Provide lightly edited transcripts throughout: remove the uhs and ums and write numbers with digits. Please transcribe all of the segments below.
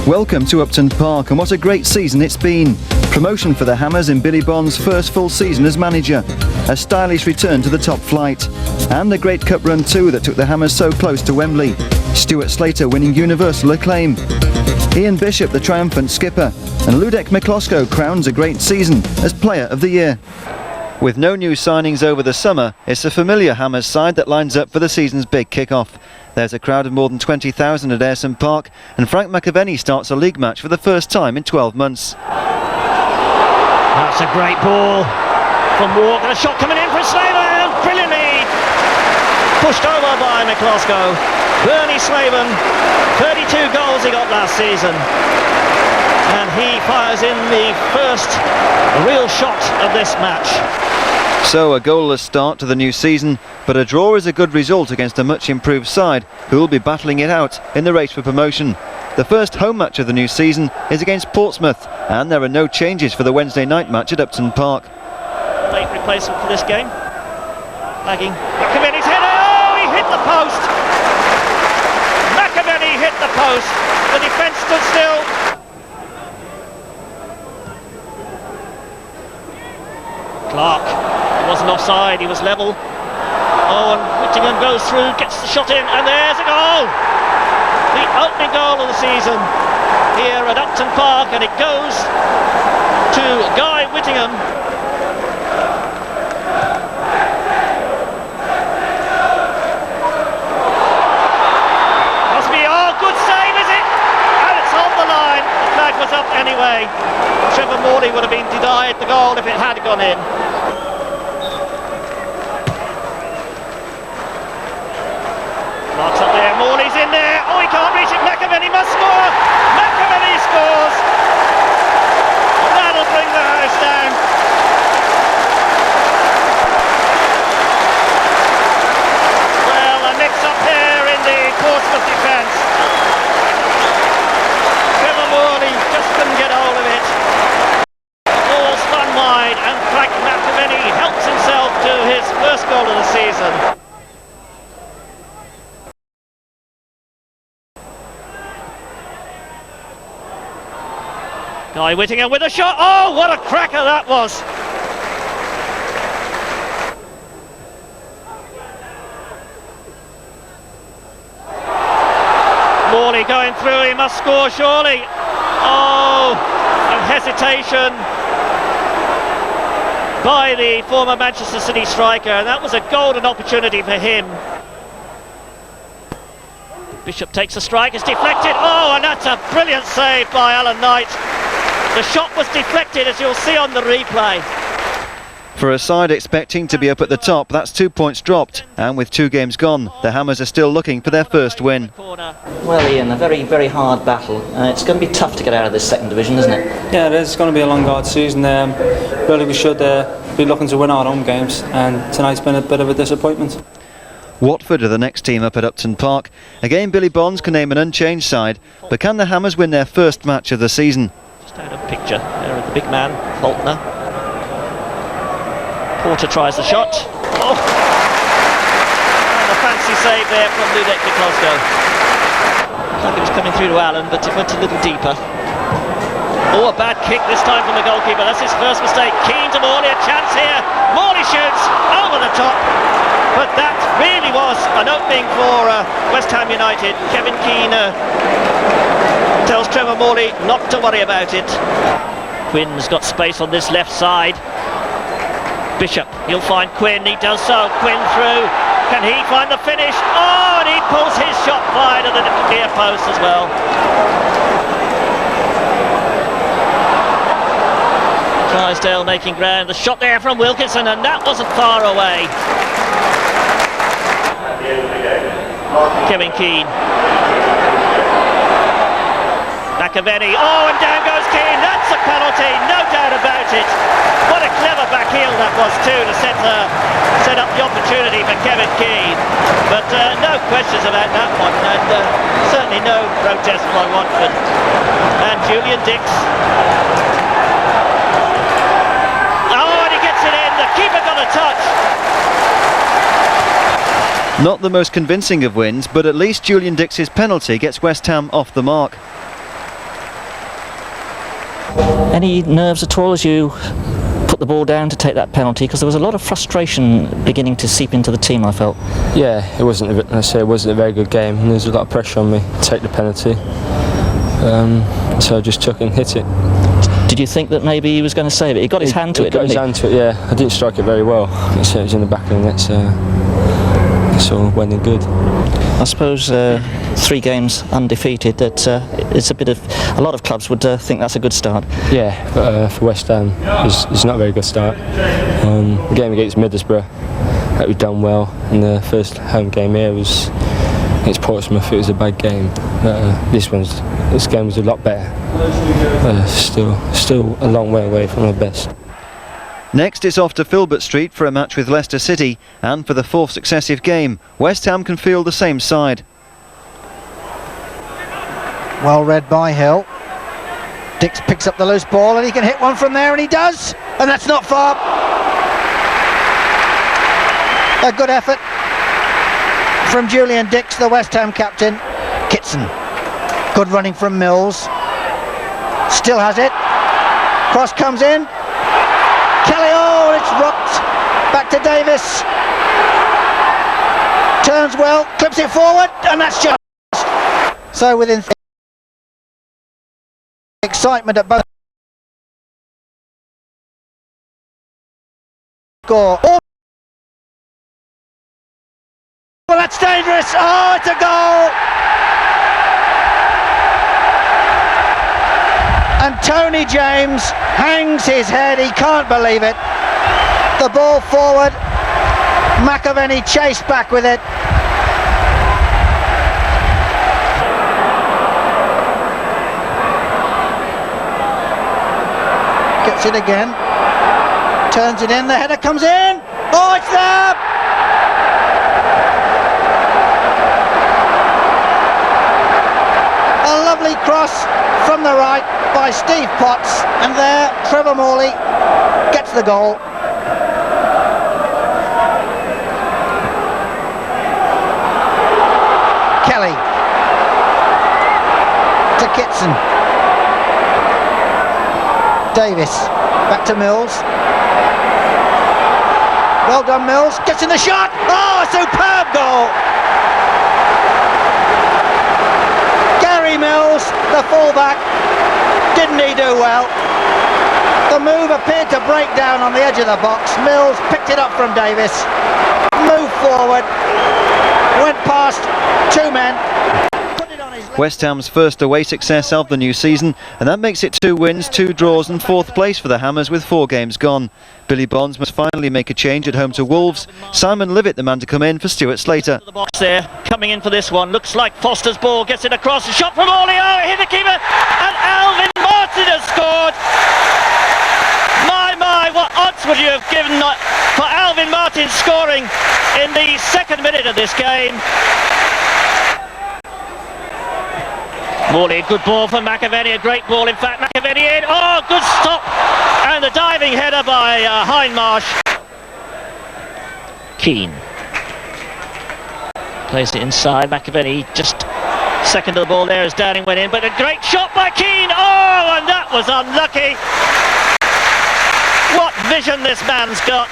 Welcome to Upton Park, and what a great season it's been. Promotion for the Hammers in Billy Bond's first full season as manager, a stylish return to the top flight, and a great cup run too that took the Hammers so close to Wembley. Stuart Slater winning universal acclaim. Ian Bishop the triumphant skipper, and Ludek Miklosko crowns a great season as Player of the Year. With no new signings over the summer, it's a familiar Hammers side that lines up for the season's big kick-off. There's a crowd of more than 20,000 at Ayresome Park, and Frank McAvenny starts a league match for the first time in 12 months. That's a great ball from Walker. A shot coming in from Slaven, brilliantly pushed over by Miklosko. Bernie Slaven, 32 goals he got last season, and he fires in the first real shot of this match. So a goalless start to the new season, but a draw is a good result against a much improved side who will be battling it out in the race for promotion. The first home match of the new season is against Portsmouth, and there are no changes for the Wednesday night match at Upton Park. Late replacement for this game. Lagging. McAvenny's header! Oh, he hit the post! McAvenny hit the post. The defence stood still. Clark, he wasn't offside, he was level. Oh, and Whittingham goes through, gets the shot in, and there's a goal! The opening goal of the season here at Upton Park, and it goes to Guy Whittingham. Must be, oh, good save, is it? And it's on the line. The flag was up anyway. Trevor Morley would have been denied the goal if it had gone in. Clark's up there, Morley's in there. Oh, he can't reach it. McAvenny must score. McAvenny scores. That'll bring the house down. Well, a mix-up here in the Portsmouth defence. Trevor Morley just couldn't get hold of it. The ball spun wide, and Frank McAvenny helps himself to his first goal of the season. Guy Whittingham with a shot. Oh, what a cracker that was! Morley going through, he must score surely. Oh, and hesitation by the former Manchester City striker, and that was a golden opportunity for him. Bishop takes a strike, it's deflected. Oh, and that's a brilliant save by Alan Knight. The shot was deflected, as you'll see on the replay. For a side expecting to be up at the top, that's 2 points dropped, and with 2 games gone, the Hammers are still looking for their first win. Well, Ian, a very, very hard battle. It's going to be tough to get out of this second division, isn't it? Yeah, it is. It's going to be a long, hard season. Really, we should be looking to win our home games, and tonight's been a bit of a disappointment. Watford are the next team up at Upton Park. Again, Billy Bonds can name an unchanged side, but can the Hammers win their first match of the season? Out of picture there at the big man, Faulkner. Porter tries the shot. Oh! And a fancy save there from Ludek Miklosko. Like it was coming through to Allen, but it went a little deeper. Oh, a bad kick this time from the goalkeeper. That's his first mistake. Keane to Morley, a chance here. Morley shoots over the top. But that really was an opening for West Ham United. Kevin Keane tells Trevor Morley not to worry about it. Quinn's got space on this left side. Bishop, he'll find Quinn, he does so. Quinn through, can he find the finish? Oh, and he pulls his shot wide of the near post as well. Drysdale making ground, the shot there from Wilkinson, and that wasn't far away. Kevin Keane. McAvenny, oh, and down goes Keane. That's a penalty, no doubt about it. What a clever back heel that was too, to set up the opportunity for Kevin Keane. But no questions about that one, and certainly no protest by Watford. And Julian Dix. Oh, and he gets it in. The keeper got a touch. Not the most convincing of wins, but at least Julian Dix's penalty gets West Ham off the mark. Any nerves at all as you put the ball down to take that penalty? Because there was a lot of frustration beginning to seep into the team, I felt. Yeah, it wasn't a very good game, and there was a lot of pressure on me to take the penalty. So I just took it and hit it. Did you think that maybe he was going to save it? He got his hand to it, didn't he? He got his hand to it, yeah. I didn't strike it very well. So it was in the back of the net, so it went in good. I suppose 3 games undefeated, that it's a lot of clubs would think that's a good start. Yeah, but for West Ham, it's not a very good start. The game against Middlesbrough, we've done well, and the first home game here was against Portsmouth. It was a bad game. This game was a lot better. Still a long way away from our best. Next it's off to Filbert Street for a match with Leicester City, and for the 4th successive game, West Ham can field the same side. Well read by Hill. Dix picks up the loose ball and he can hit one from there, and he does, and that's not far. A good effort from Julian Dix, the West Ham captain. Kitson, good running from Mills, still has it, cross comes in, Kelly, oh, it's rocked back to Davis, turns well, clips it forward, and that's just so within excitement at both score. Oh, well, that's dangerous. Oh, it's a goal. And Tony James hangs his head, he can't believe it. The ball forward, McAvenny chased back with it. Gets it again, turns it in, the header comes in, oh, it's there! A lovely cross from the right by Steve Potts, and there Trevor Morley gets the goal. Kelly to Kitson, Davis back to Mills, well done Mills, gets in the shot, oh, a superb goal. Gary Mills, the fullback, didn't he do well? The move appeared to break down on the edge of the box. Mills picked it up from Davis, moved forward, went past 2 men. West Ham's first away success of the new season, and that makes it 2 wins, 2 draws and 4th place for the Hammers with 4 games gone. Billy Bonds must finally make a change at home to Wolves. Simon Livet the man to come in for Stuart Slater. The box there, coming in for this one, looks like Foster's ball, gets it across, a shot from Morley, oh, it hit the keeper, and Alvin Martin has scored. My, what odds would you have given for Alvin Martin scoring in the 2nd minute of this game? Morley, good ball for McAvenny, a great ball in fact, McAvenny in, oh, good stop, and the diving header by Hindmarsh. Keane plays it inside, McAvenny just second to the ball there as Downing went in, but a great shot by Keane, oh, and that was unlucky. What vision this man's got.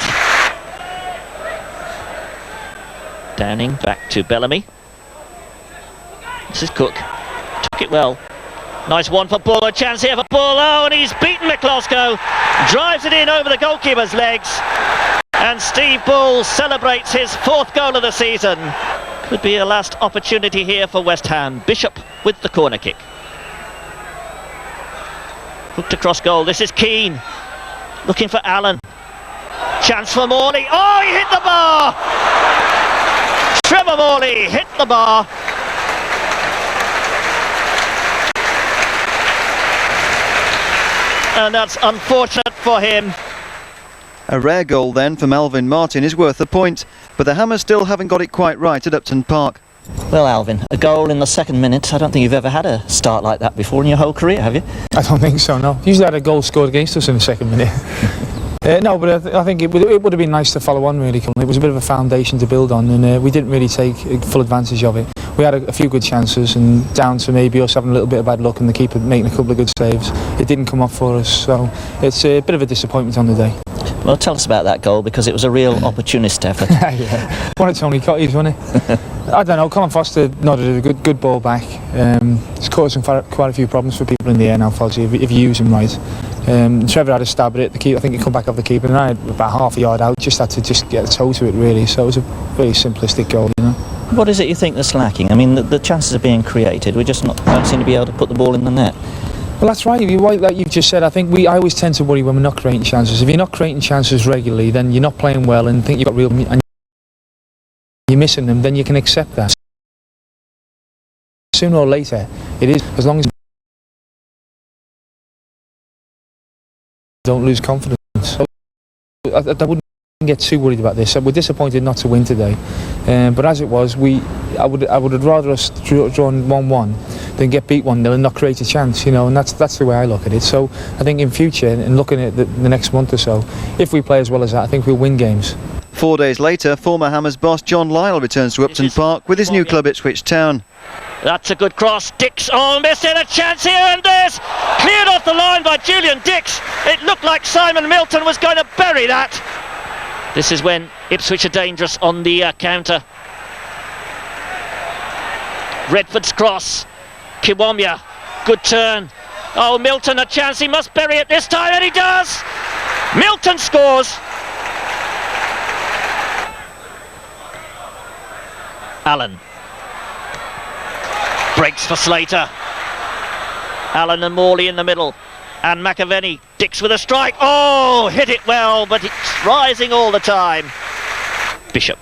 Downing back to Bellamy. This is Cook. Took it well. Nice one for Bull, a chance here for Bull, oh, and he's beaten McCloskey, drives it in over the goalkeeper's legs, and Steve Bull celebrates his 4th goal of the season. Could be a last opportunity here for West Ham. Bishop with the corner kick. Hooked across goal, this is Keane, looking for Allen, chance for Morley, oh, he hit the bar! Trevor Morley hit the bar. And that's unfortunate for him. A rare goal then from Alvin Martin is worth a point, but the Hammers still haven't got it quite right at Upton Park. Well, Alvin, a goal in the 2nd minute. I don't think you've ever had a start like that before in your whole career, have you? I don't think so, no. Usually had a goal scored against us in the 2nd minute. No, but I think it would have been nice to follow on, really. It was a bit of a foundation to build on, and we didn't really take full advantage of it. we had a few good chances, and down to maybe us having a little bit of bad luck and the keeper making a couple of good saves, it didn't come off for us. So it's a bit of a disappointment on the day. Well, tell us about that goal, because it was a real opportunist effort. Yeah. One of Tony Cottage, wasn't it? I don't know, Colin Foster nodded a good ball back. It's caused quite a few problems for people in the air now, Fozzie, if you use him right. Trevor had a stab at it, I think it come back off the keeper, and I had about half a yard out, just had to get a toe to it really, so it was a very simplistic goal, you know. What is it you think that's lacking? I mean, the chances are being created, we just don't seem to be able to put the ball in the net. Well, that's right. Like you've just said, I think I always tend to worry when we're not creating chances. If you're not creating chances regularly, then you're not playing well and think you've got real, and you're missing them, then you can accept that. Sooner or later, it is, as long as you don't lose confidence. So I wouldn't get too worried about this. We're disappointed not to win today, but as it was, I would have rather us drawn 1-1 than get beat 1-0 and not create a chance, you know, and that's the way I look at it. So I think in future, and looking at the next month or so, if we play as well as that, I think we'll win games. 4 days later, former Hammers boss John Lyle returns to Upton Park with his new club Ipswich Town. That's a good cross. Dix, missing a chance here, and there's cleared off the line by Julian Dix. It looked like Simon Milton was going to bury that. This is when Ipswich are dangerous on the counter. Redford's cross. Kiwomya, good turn. Oh, Milton a chance, he must bury it this time, and he does! Milton scores! Allen. Breaks for Slater. Allen and Morley in the middle. And McAvenny. Dix with a strike. Oh, hit it well, but it's rising all the time. Bishop.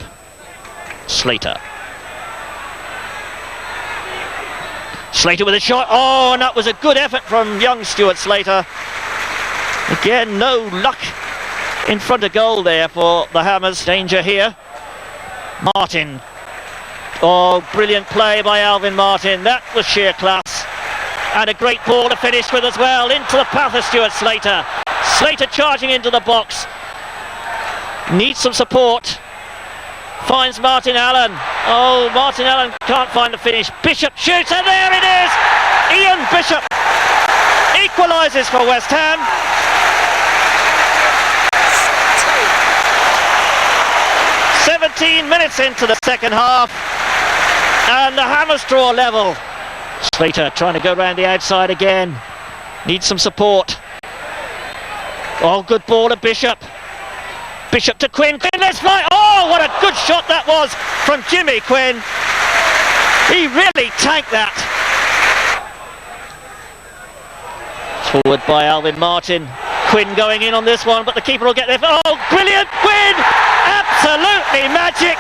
Slater. Slater with a shot. Oh, and that was a good effort from young Stuart Slater. Again, no luck in front of goal there for the Hammers. Danger here. Martin. Oh, brilliant play by Alvin Martin. That was sheer class. And a great ball to finish with as well. Into the path of Stuart Slater. Slater charging into the box. Needs some support. Finds Martin Allen. Oh, Martin Allen can't find the finish. Bishop shoots, and there it is! Ian Bishop equalises for West Ham. "17 minutes into the second half, and the Hammers draw level. Slater trying to go round the outside again. Needs some support. Oh, good ball to Bishop. Bishop to Quinn. Quinn, let's fly. Oh, what a good shot that was from Jimmy Quinn. He really tanked that. Forward by Alvin Martin. Quinn going in on this one, but the keeper will get there. Oh, brilliant Quinn! Absolutely magic.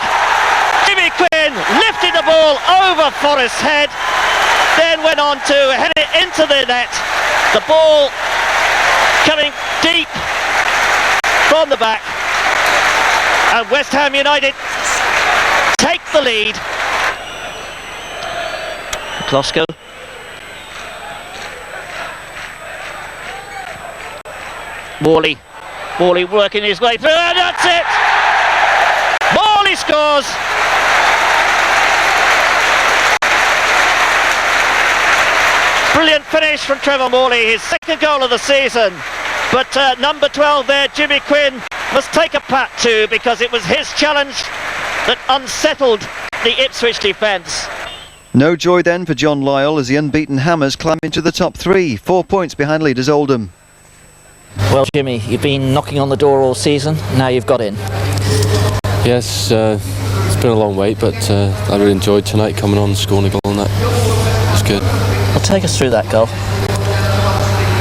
Jimmy Quinn lifted the ball over Forrest's head, then went on to head it into the net. The ball coming deep from the back, and West Ham United take the lead. Klosko. Morley working his way through, and that's it! Morley scores! Brilliant finish from Trevor Morley, his second goal of the season. But number 12 there, Jimmy Quinn, must take a pat too, because it was his challenge that unsettled the Ipswich defence. No joy then for John Lyle as the unbeaten Hammers climb into the top three, 4 points behind leaders Oldham. Well, Jimmy, you've been knocking on the door all season, now you've got in. Yes, it's been a long wait, but I really enjoyed tonight coming on, scoring a goal and that. It's good. Well, take us through that goal.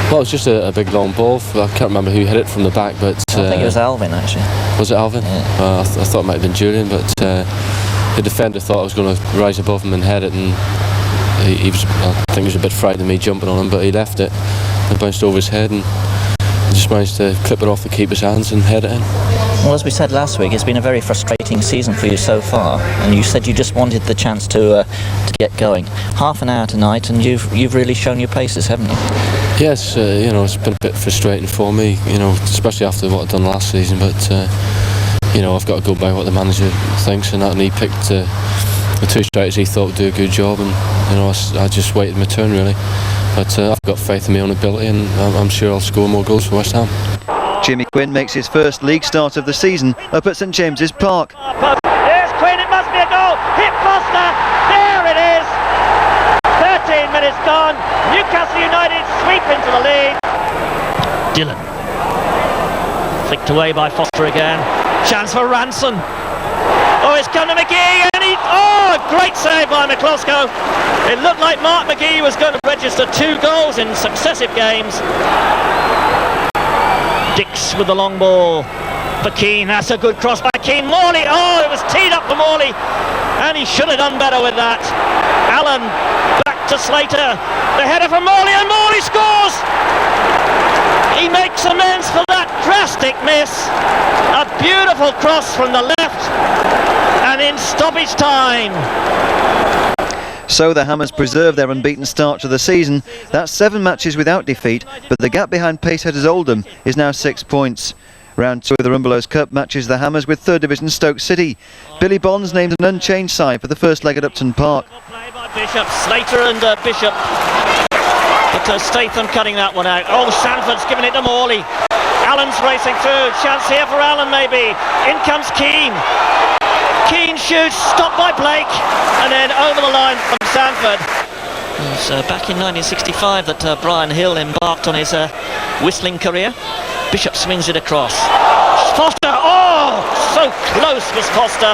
Well, it was just a big long ball. I can't remember who hit it from the back, but... I think it was Alvin, actually. Was it Alvin? Yeah. I thought it might have been Julian, but the defender thought I was going to rise above him and head it, and he was, I think he was a bit frightened of me jumping on him, but he left it. It bounced over his head, and he just managed to clip it off the keeper's hands and head it in. Well, as we said last week, it's been a very frustrating season for you so far, and you said you just wanted the chance to get going. Half an hour tonight, and you've really shown your paces, haven't you? Yes, you know, it's been a bit frustrating for me, you know, especially after what I've done last season, but you know, I've got to go by what the manager thinks, and that, and he picked the two strikers he thought would do a good job, and I just waited my turn really. But I've got faith in my own ability, and I'm sure I'll score more goals for West Ham. Jimmy Quinn makes his first league start of the season up at St James's Park. Here's Quinn, it must be a goal. Hit Foster. There it is. 13 minutes gone. Newcastle United sweep into the lead. Dillon. Flicked away by Foster again. Chance for Ranson. Oh, it's come to McGee, and great save by McCloskey. It looked like Mark McGee was going to register 2 goals in successive games. Dix with the long ball for Keane. That's a good cross by Keane. Morley, it was teed up for Morley, and he should have done better with that. Allen back to Slater. The header from Morley, and Morley scores. He makes amends for that drastic miss. A beautiful cross from the left, and in stoppage time. So the Hammers preserve their unbeaten start to the season. That's 7 matches without defeat, but the gap behind paceheaders Oldham is now 6 points. Round 2 of the Rumbelows Cup matches the Hammers with 3rd Division Stoke City. Billy Bonds named an unchanged side for the first leg at Upton Park. Play by Bishop, Slater and Bishop. But Statham cutting that one out. Oh, Sanford's giving it to Morley. Allen's racing through. Chance here for Allen maybe. In comes Keane. Keane shoots, stopped by Blake, and then over the line from Sanford. It was back in 1965 that Brian Hill embarked on his whistling career. Bishop swings it across. Foster, so close was Foster.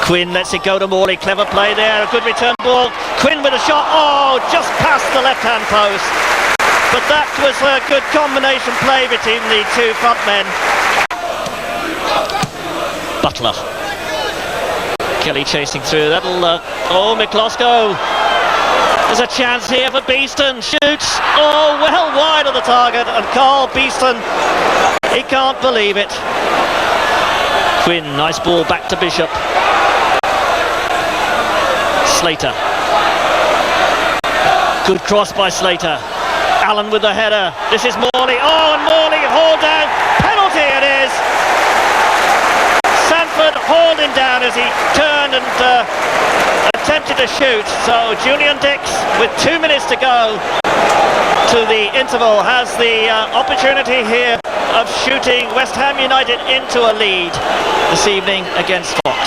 Quinn lets it go to Morley, clever play there, a good return ball. Quinn with a shot, just past the left-hand post. But that was a good combination play between the 2 front men. Butler. Kelly chasing through, that'll, McCloskey. There's a chance here for Beeston, shoots, well wide of the target, and Carl Beeston, he can't believe it. Quinn, nice ball back to Bishop. Slater. Good cross by Slater. Allen with the header. This is Morley. And Morley hauled down. Penalty it is. Sanford hauled him down as he turned and attempted to shoot. So Julian Dix, with 2 minutes to go to the interval, has the opportunity here of shooting West Ham United into a lead this evening against Fox.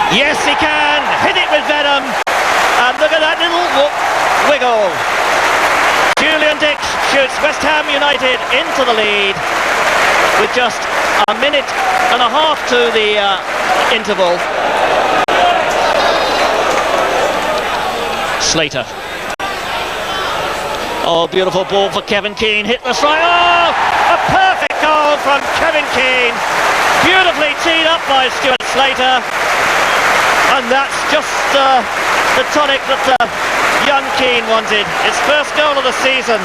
Yes, he can. Hit it with venom. And look at that little wiggle. Julian Dix shoots West Ham United into the lead with just a minute and a half to the interval. Slater. Beautiful ball for Kevin Keane. Hit the strike. A perfect goal from Kevin Keane. Beautifully teed up by Stuart Slater. And that's just the tonic that young Keane wanted. His first goal of the season.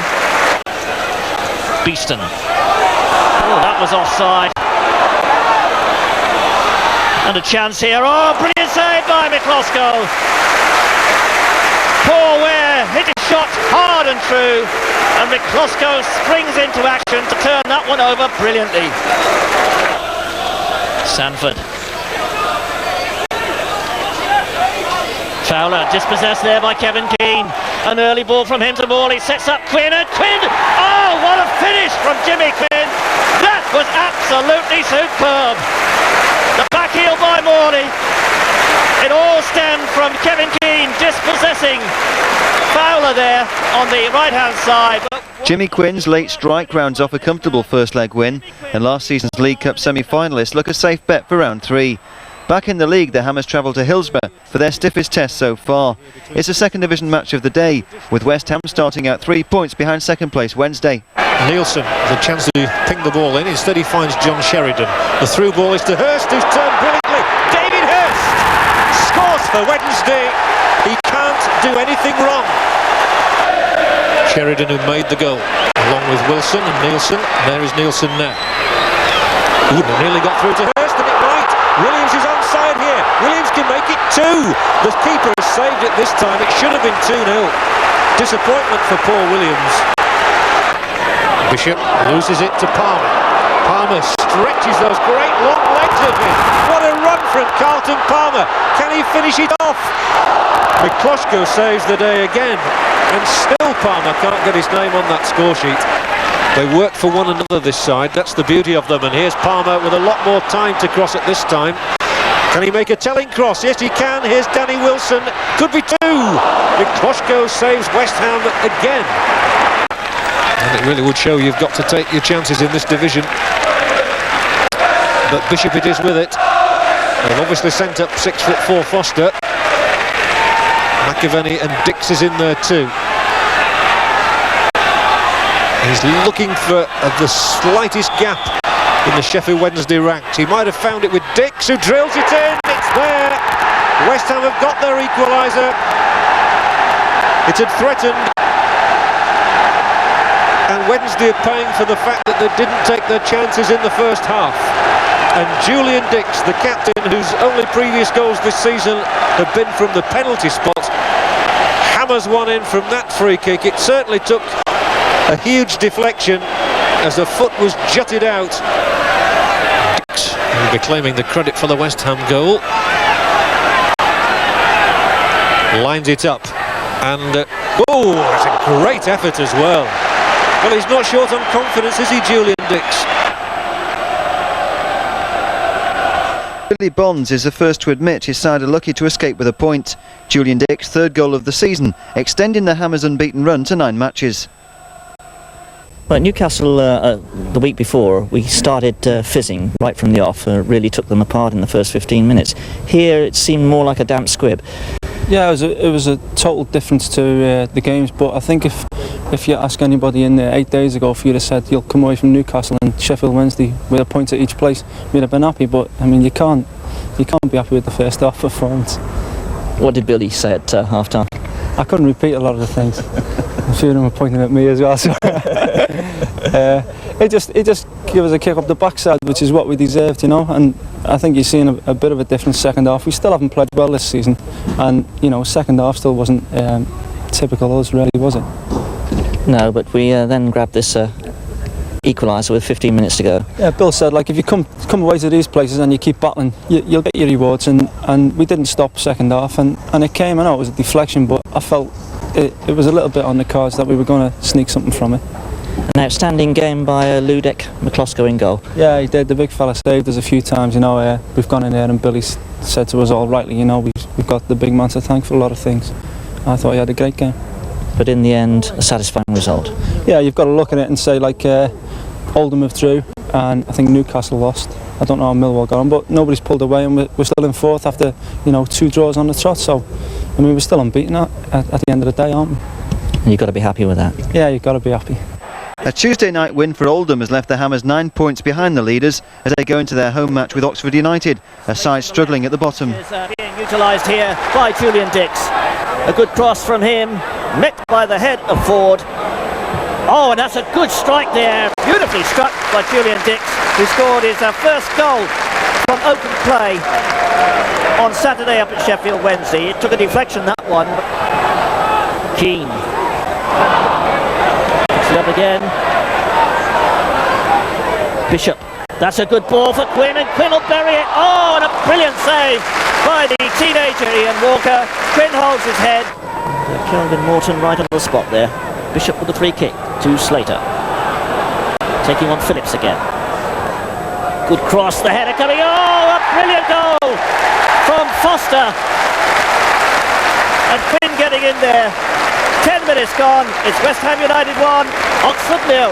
Beeston. That was offside. And a chance here. Brilliant save by McCloskey. Paul Ware hit his shot hard and true, and McCloskey springs into action to turn that one over brilliantly. Sanford. Fowler dispossessed there by Kevin Keane. An early ball from him to Morley, sets up Quinn, and Quinn, what a finish from Jimmy Quinn. That was absolutely superb. The back heel by Morley. It all stemmed from Kevin Keane dispossessing Fowler there on the right-hand side. Jimmy Quinn's late strike rounds off a comfortable first leg win, and last season's League Cup semi-finalists look a safe bet for round 3. Back in the league, the Hammers travel to Hillsborough for their stiffest test so far. It's a second division match of the day, with West Ham starting out 3 points behind second place Wednesday. Nielsen, the chance to ping the ball in. Instead he finds John Sheridan. The through ball is to Hurst, who's turned brilliantly. David Hurst scores for Wednesday. He can't do anything wrong. Sheridan, who made the goal, along with Wilson and Nielsen. There is Nielsen now. Nearly got through to Hurst, and it might. Williams is onside here. Williams can make it 2. The keeper has saved it this time. It should have been 2-0. Disappointment for Paul Williams. Bishop loses it to Palmer. Palmer stretches those great long legs of him. What a run from Carlton Palmer. Can he finish it off? Mikloshko saves the day again, and still Palmer can't get his name on that score sheet. They work for one another this side, that's the beauty of them, and here's Palmer with a lot more time to cross at this time. Can he make a telling cross? Yes, he can. Here's Danny Wilson. Could be two. Mikloshko saves West Ham again. And it really would show you've got to take your chances in this division. But Bishop it is with it. They've obviously sent up 6'4" Foster. McAvenny and Dix is in there too. He's looking for the slightest gap in the Sheffield Wednesday ranks. He might have found it with Dix, who drills it in. It's there. West Ham have got their equaliser. It had threatened, and Wednesday are paying for the fact that they didn't take their chances in the first half. And Julian Dix, the captain, whose only previous goals this season have been from the penalty spot, hammers one in from that free kick. It certainly took a huge deflection as the foot was jutted out. Dix will be claiming the credit for the West Ham goal. Lines it up, and oh, that's a great effort as well. Well, he's not short on confidence, is he, Julian Dix? Billy Bonds is the first to admit his side are lucky to escape with a point. Julian Dix, third goal of the season, extending the Hammers' unbeaten run to 9 matches. Well, at Newcastle the week before, we started fizzing right from the off, really took them apart in the first 15 minutes. Here it seemed more like a damp squib. Yeah, it was a total difference to the games, but I think if you ask anybody in there 8 days ago, if you'd have said you'll come away from Newcastle and Sheffield Wednesday with a point at each place, we'd have been happy. But I mean, you can't be happy with the first half performance. What did Billy say at half time? I couldn't repeat a lot of the things. A few of them were pointing at me as well. So it just gave us a kick up the backside, which is what we deserved, you know. And I think you're seeing a bit of a different second half. We still haven't played well this season, and you know, second half still wasn't typical us, really, was it? No, but we then grabbed this equaliser with 15 minutes to go. Yeah, Bill said, like, if you come away to these places and you keep battling, you'll get your rewards, and we didn't stop second half, and it came. I know it was a deflection, but I felt it was a little bit on the cards that we were going to sneak something from it. An outstanding game by Ludek Mikloshko in goal. Yeah, he did. The big fella saved us a few times, you know. We've gone in there and Billy said to us all rightly, you know, we've got the big man to thank for a lot of things. I thought he had a great game. But in the end, a satisfying result. Yeah, you've got to look at it and say, like, Oldham withdrew and I think Newcastle lost. I don't know how Millwall got on, but nobody's pulled away, and we're still in fourth after, you know, 2 draws on the trot. So, I mean, we're still unbeaten at the end of the day, aren't we? And you've got to be happy with that. Yeah, you've got to be happy. A Tuesday night win for Oldham has left the Hammers 9 points behind the leaders as they go into their home match with Oxford United, a side struggling at the bottom. Is being utilised here by Julian Dix. A good cross from him, met by the head of Ford. Oh, and that's a good strike there, beautifully struck by Julian Dix, who scored his first goal from open play on Saturday up at Sheffield Wednesday. It took a deflection, that one. Keane picks it up again. Bishop, that's a good ball for Quinn, and Quinn will bury it. Oh, and a brilliant save by the teenager Ian Walker. Quinn holds his head. Kelvin Morton right on the spot there. Bishop with the free kick to Slater. Taking on Phillips again. Good cross, the header coming. Oh, a brilliant goal from Foster. And Quinn getting in there. 10 minutes gone. It's West Ham United 1, Oxford 0.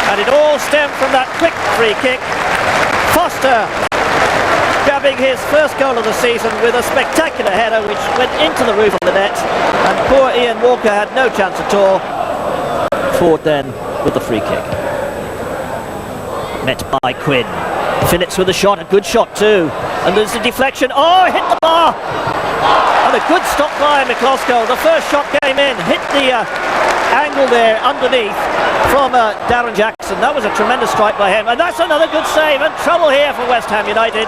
And it all stemmed from that quick free kick. Foster grabbing his first goal of the season with a spectacular header which went into the roof of the net. And poor Ian Walker had no chance at all. Ford then with the free kick. Met by Quinn. Phillips with a shot, a good shot too. And there's a deflection. Oh, hit the bar! And a good stop by Mikloshko. The first shot came in, hit the angle there underneath from Darren Jackson. That was a tremendous strike by him. And that's another good save, and trouble here for West Ham United.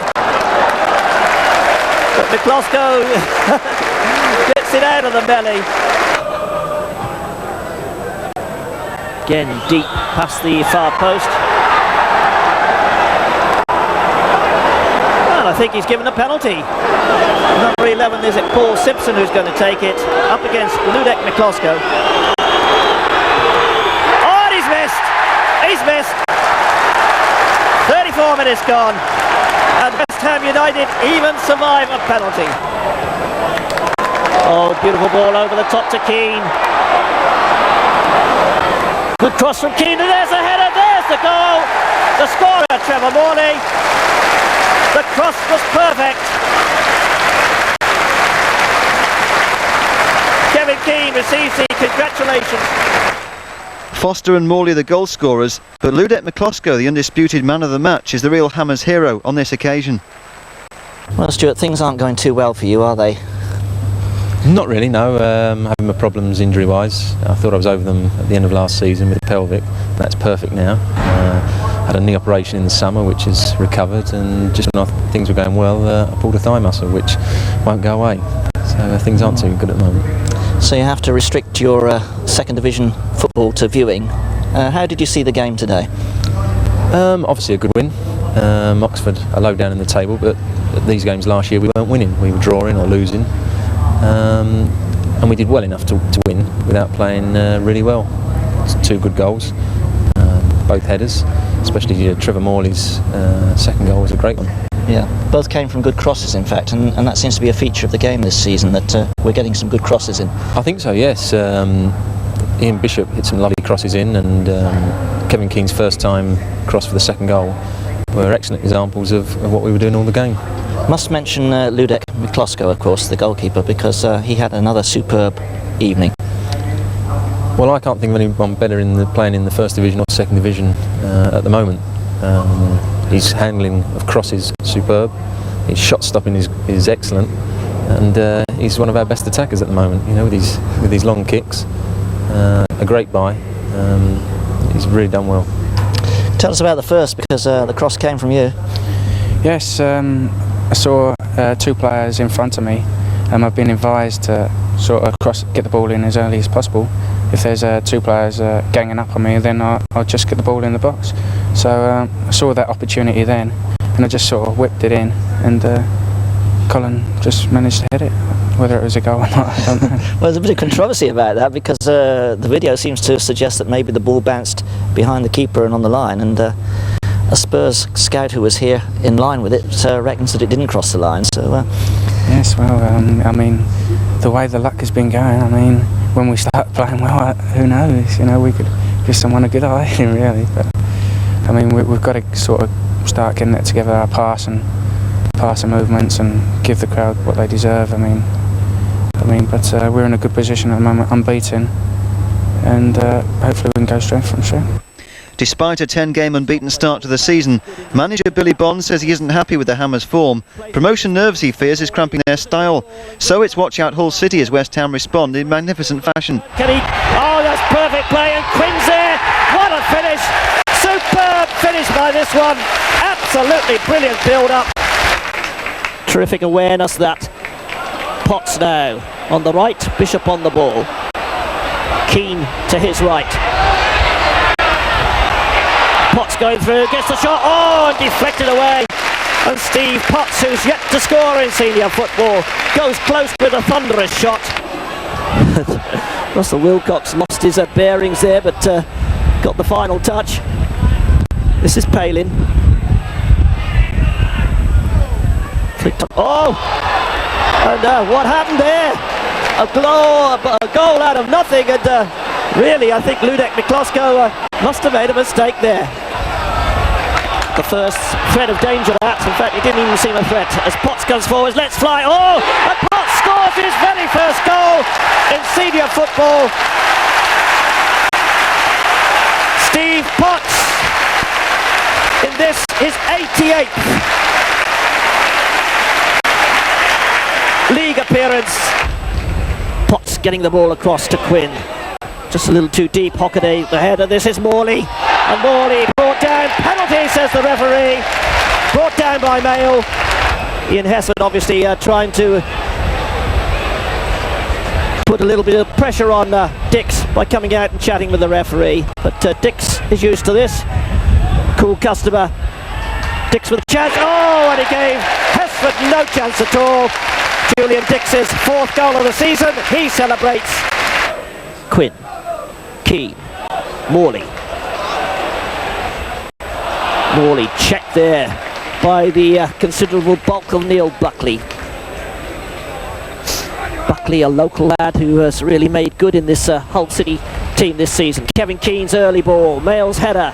But Mikloshko gets it out of the belly. Again, deep past the far post. I think he's given a penalty. Number 11, is it Paul Simpson who's going to take it up against Ludek Miklosko. Oh, and he's missed! He's missed! 34 minutes gone, and West Ham United even survive a penalty. Oh, beautiful ball over the top to Keane. Good cross from Keane, and there's the header, there's the goal! The scorer, Trevor Morley. The cross was perfect. Kevin Keane receives the congratulations. Foster and Morley the goal scorers, but Ludek Miklosko, the undisputed man of the match, is the real Hammers hero on this occasion. Well, Stuart, things aren't going too well for you, are they? Not really, no. Having my problems injury-wise. I thought I was over them at the end of last season with the pelvic. That's perfect now. Had a knee operation in the summer, which has recovered, and just when things were going well, I pulled a thigh muscle, which won't go away. So things aren't too good at the moment. So you have to restrict your second division football to viewing. How did you see the game today? Obviously a good win. Oxford are low down in the table, but at these games last year we weren't winning. We were drawing or losing. And we did well enough to win without playing really well. It's 2 good goals, both headers, especially Trevor Morley's second goal was a great one. Yeah, both came from good crosses in fact, and that seems to be a feature of the game this season, that we're getting some good crosses in. I think so, yes. Ian Bishop hit some lovely crosses in, and Kevin Keane's first time cross for the second goal were excellent examples of what we were doing all the game. Must mention Ludek Miklosko, of course, the goalkeeper, because he had another superb evening. Well, I can't think of anyone better playing in the first division or second division at the moment. His handling of crosses superb. His shot stopping is excellent, and he's one of our best attackers at the moment. You know, with his long kicks, a great buy. He's really done well. Tell us about the first, because the cross came from you. Yes, I saw 2 players in front of me. I've been advised to sort of get the ball in as early as possible. If there's 2 players ganging up on me, then I'll just get the ball in the box. So I saw that opportunity then, and I just sort of whipped it in, and Colin just managed to hit it. Whether it was a goal or not, I don't know. Well, there's a bit of controversy about that, because the video seems to suggest that maybe the ball bounced behind the keeper and on the line, and a Spurs scout who was here in line with it reckons that it didn't cross the line. So yes, well, I mean, the way the luck has been going, I mean, when we start playing well, who knows? You know, we could give someone a good eye, really. But I mean, we've got to sort of start getting it together, our passing movements, and give the crowd what they deserve. I mean, but we're in a good position at the moment, unbeaten, and hopefully we can go strength from strength. Despite a 10-game unbeaten start to the season, manager Billy Bond says he isn't happy with the Hammers' form. Promotion nerves, he fears, is cramping their style. So it's watch out Hull City as West Ham respond in magnificent fashion. Oh, that's perfect play, and Quinn's there. What a finish! Superb finish by this one. Absolutely brilliant build-up. Terrific awareness that. Potts now on the right, Bishop on the ball. Keane to his right. Potts going through, gets the shot, oh, and deflected away. And Steve Potts, who's yet to score in senior football, goes close with a thunderous shot. Russell Wilcox lost his bearings there, but got the final touch. This is Palin. Flicked up. Oh! And what happened there? A goal out of nothing, and really, I think Ludek Miklosko must have made a mistake there. The first threat of danger, that. In fact, it didn't even seem a threat. As Potts comes forward, let's fly. Oh! And Potts scores his very first goal in senior football. Steve Potts, in this, his 88th league appearance. Potts getting the ball across to Quinn. Just a little too deep. Hockaday, the header. This is Morley. And Morley brought down. Penalty, says the referee. Brought down by Mayo. Ian Hesson obviously trying to put a little bit of pressure on Dix by coming out and chatting with the referee. But Dix is used to this. Cool customer. Dix with a chance. Oh, and he gave Hesson Portsmouth no chance at all. Julian Dix's 4th goal of the season. He celebrates. Quinn, Keane, Morley. Morley checked there by the considerable bulk of Neil Buckley. Buckley, a local lad who has really made good in this Hull City team this season. Kevin Keane's early ball, Mayall's header.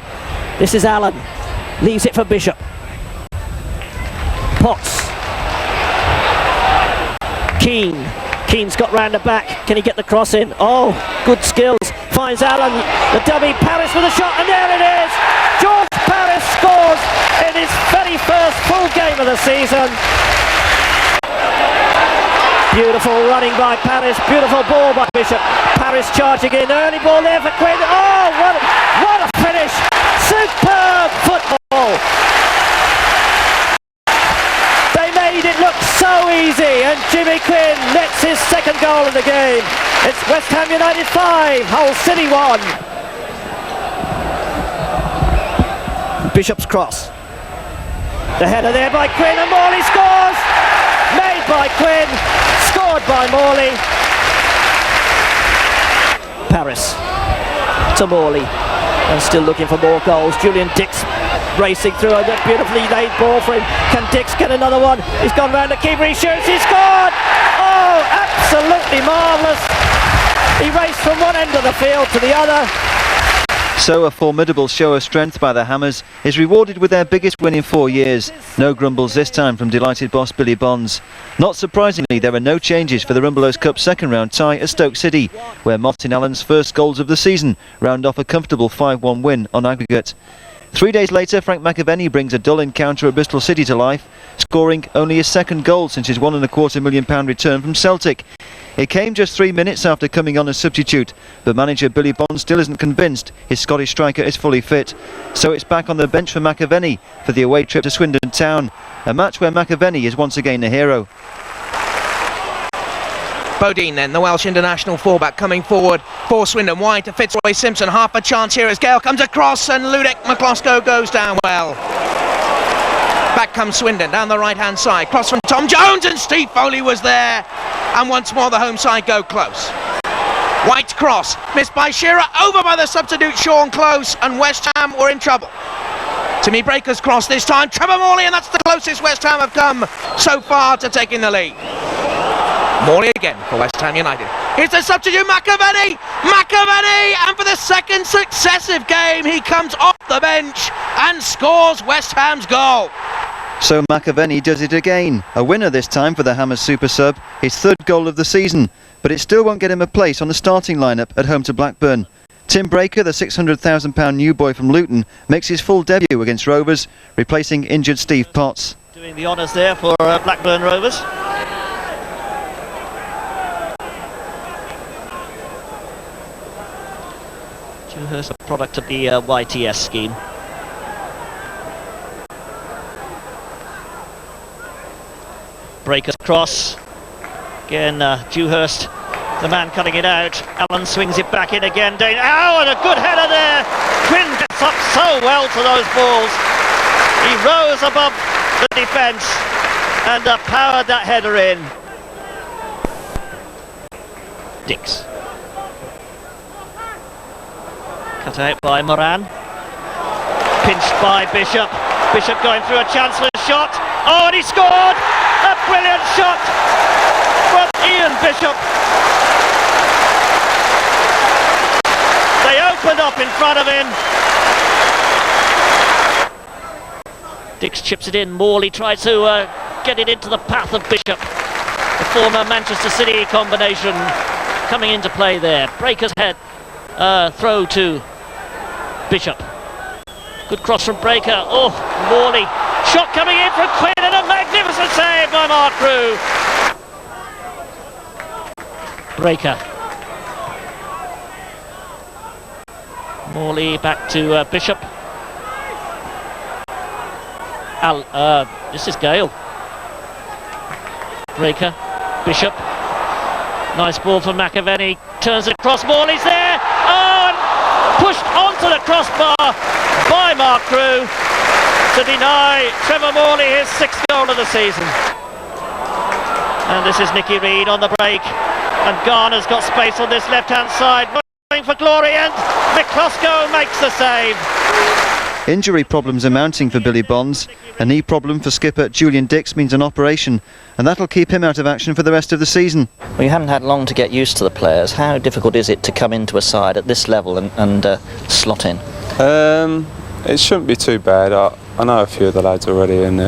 This is Allen, leaves it for Bishop. Potts. Keane's got round the back. Can he get the cross in? Oh, good skills. Finds Allen, the dummy. Paris with a shot, and there it is. George Paris scores in his very first full game of the season. Beautiful running by Paris. Beautiful ball by Bishop. Paris charging in. Early ball there for Quinn. Oh, what a finish. Superb football. They made it look so easy, and Jimmy Quinn nets his 2nd goal of the game. It's West Ham United 5, Hull City 1. Bishop's cross. The header there by Quinn, and Morley scores! Made by Quinn, scored by Morley. Paris to Morley, and still looking for more goals. Julian Dix racing through a beautifully laid ball for him. Can Dix get another one? He's gone round the keeper, he shoots, he scored! Oh, absolutely marvellous. He raced from one end of the field to the other. So a formidable show of strength by the Hammers is rewarded with their biggest win in 4 years. No grumbles this time from delighted boss Billy Bonds. Not surprisingly, there are no changes for the Rumbelows Cup 2nd round tie at Stoke City, where Martin Allen's first goals of the season round off a comfortable 5-1 win on aggregate. 3 days later, Frank McAvenny brings a dull encounter at Bristol City to life, scoring only his 2nd goal since his £1.25 million return from Celtic. It came just 3 minutes after coming on as substitute, but manager Billy Bonds still isn't convinced his Scottish striker is fully fit. So it's back on the bench for McAvenny for the away trip to Swindon Town, a match where McAvenny is once again the hero. Bodine then, the Welsh international fullback, coming forward for Swindon. Wide to Fitzroy Simpson, half a chance here as Gale comes across and Ludek McCloskey goes down well. Back comes Swindon down the right hand side, cross from Tom Jones, and Steve Foley was there, and once more the home side go close. White cross, missed by Shearer, over by the substitute Sean Close, and West Ham were in trouble. Timmy Breaker's cross this time, Trevor Morley, and that's the closest West Ham have come so far to taking the lead. Morley again for West Ham United. Here's the substitute McAvenny! And for the 2nd successive game he comes off the bench and scores West Ham's goal. So McAvenny does it again. A winner this time for the Hammers super sub, his 3rd goal of the season. But it still won't get him a place on the starting lineup at home to Blackburn. Tim Breaker, the £600,000 new boy from Luton, makes his full debut against Rovers, replacing injured Steve Potts. Doing the honours there for Blackburn Rovers. Dewhurst, a product of the YTS scheme. Breaker's cross. Again, Dewhurst, the man cutting it out. Allen swings it back in again. Oh, and a good header there. Quinn gets up so well to those balls. He rose above the defence and powered that header in. Dix. Cut out by Moran. Pinched by Bishop. Bishop going through a chanceless shot. Oh, and he scored! A brilliant shot from Ian Bishop. They opened up in front of him. Dix chips it in. Morley tries to get it into the path of Bishop. The former Manchester City combination coming into play there. Breaker's head. Throw to Bishop. Good cross from Breaker. Oh, Morley. Shot coming in from Quinn, and a magnificent save by Mark Crew. Breaker. Morley back to Bishop. This is Gale. Breaker. Bishop. Nice ball from McAvenny. Turns it across. Morley's there. Oh, and pushed onto the crossbar by Mark Crew to deny Trevor Morley his 6th goal of the season. And this is Nicky Reed on the break, and Garner's got space on this left-hand side, going for glory, and McCloskey makes the save. Injury problems are mounting for Billy Bonds. A knee problem for skipper Julian Dix means an operation, and that'll keep him out of action for the rest of the season. Well, you haven't had long to get used to the players. How difficult is it to come into a side at this level and slot in? It shouldn't be too bad. I know a few of the lads already, and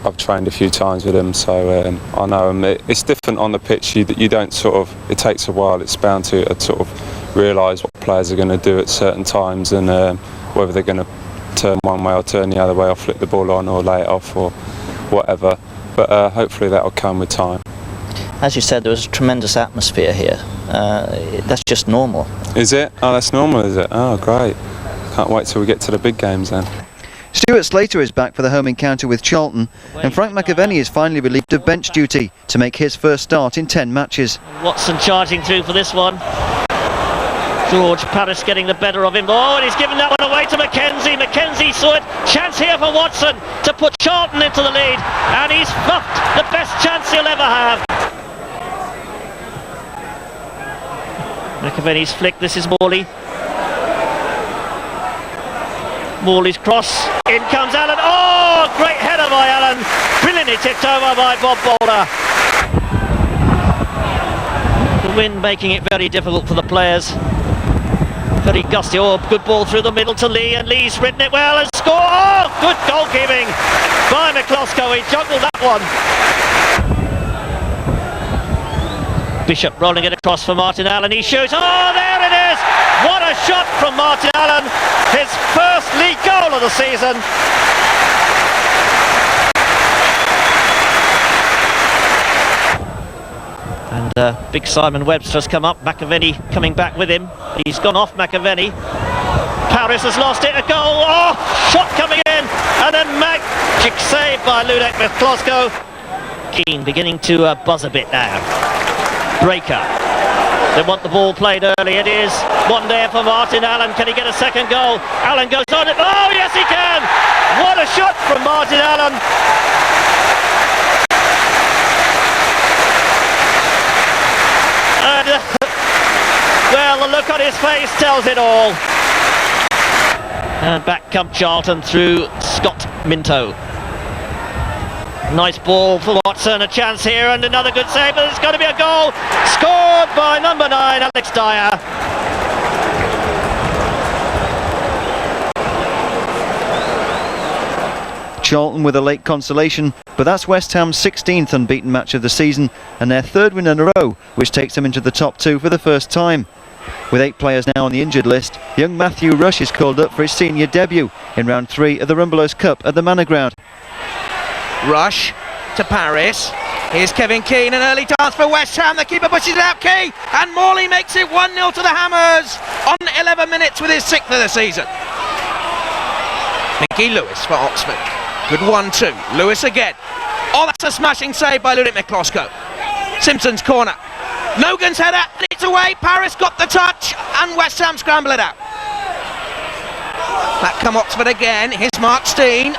I've trained a few times with them, so I know them. It's different on the pitch. You don't sort of. It takes a while. It's bound to sort of realise what players are going to do at certain times, and whether they're going to turn one way or turn the other way, or flip the ball on, or lay it off, or whatever. But hopefully that'll come with time. As you said, there was a tremendous atmosphere here. That's just normal. Is it? Oh, that's normal, is it? Oh, great. Can't wait till we get to the big games then. Stuart Slater is back for the home encounter with Charlton, and Frank McAvenny is finally relieved of bench duty to make his first start in 10 matches. Watson charging through for this one. George Paris getting the better of him. Oh, and he's given that one away to Mackenzie. Mackenzie saw it. Chance here for Watson to put Charlton into the lead, and he's fluffed the best chance he'll ever have. McAvenny's flick. This is Morley. Morley's cross. In comes Allen. Oh, great header by Allen. Brilliantly tipped over by Bob Boulder. The wind making it very difficult for the players. Very gusty. Oh, good ball through the middle to Lee, and Lee's written it well and score. Oh, good goalkeeping by McCloskey. He juggled that one. Bishop rolling it across for Martin Allen. He shoots. Oh, there it is. What a shot from Martin Allen. His first league goal of the season. And big Simon Webster's come up. McAvenny coming back with him. He's gone off McAvenny. Paris has lost it. A goal. Oh, shot coming in. And then magic save by Ludek McCloskey. Keane beginning to buzz a bit now. Breaker. They want the ball played early. It is one there for Martin Allen. Can he get a second goal? Allen goes on it. Oh, yes, he can. What a shot from Martin Allen. And, well, the look on his face tells it all. And back come Charlton through Scott Minto. Nice ball for Watson, a chance here, and another good save, but it's going to be a goal scored by number 9, Alex Dyer. Charlton with a late consolation, but that's West Ham's 16th unbeaten match of the season and their 3rd win in a row, which takes them into the top 2 for the first time. With 8 players now on the injured list, young Matthew Rush is called up for his senior debut in round 3 of the Rumbelows Cup at the Manor Ground. Rush to Paris. Here's Kevin Keane, an early chance for West Ham. The keeper pushes it out, Key, and Morley makes it 1-0 to the Hammers on 11 minutes with his 6th of the season. Mickey Lewis for Oxford. Good 1-2. Lewis again. Oh, that's a smashing save by Ludek McCloskey. Simpson's corner. Nogan's header, and it's away. Paris got the touch, and West Ham scramble it out. Back come Oxford again. Here's Mark Steen.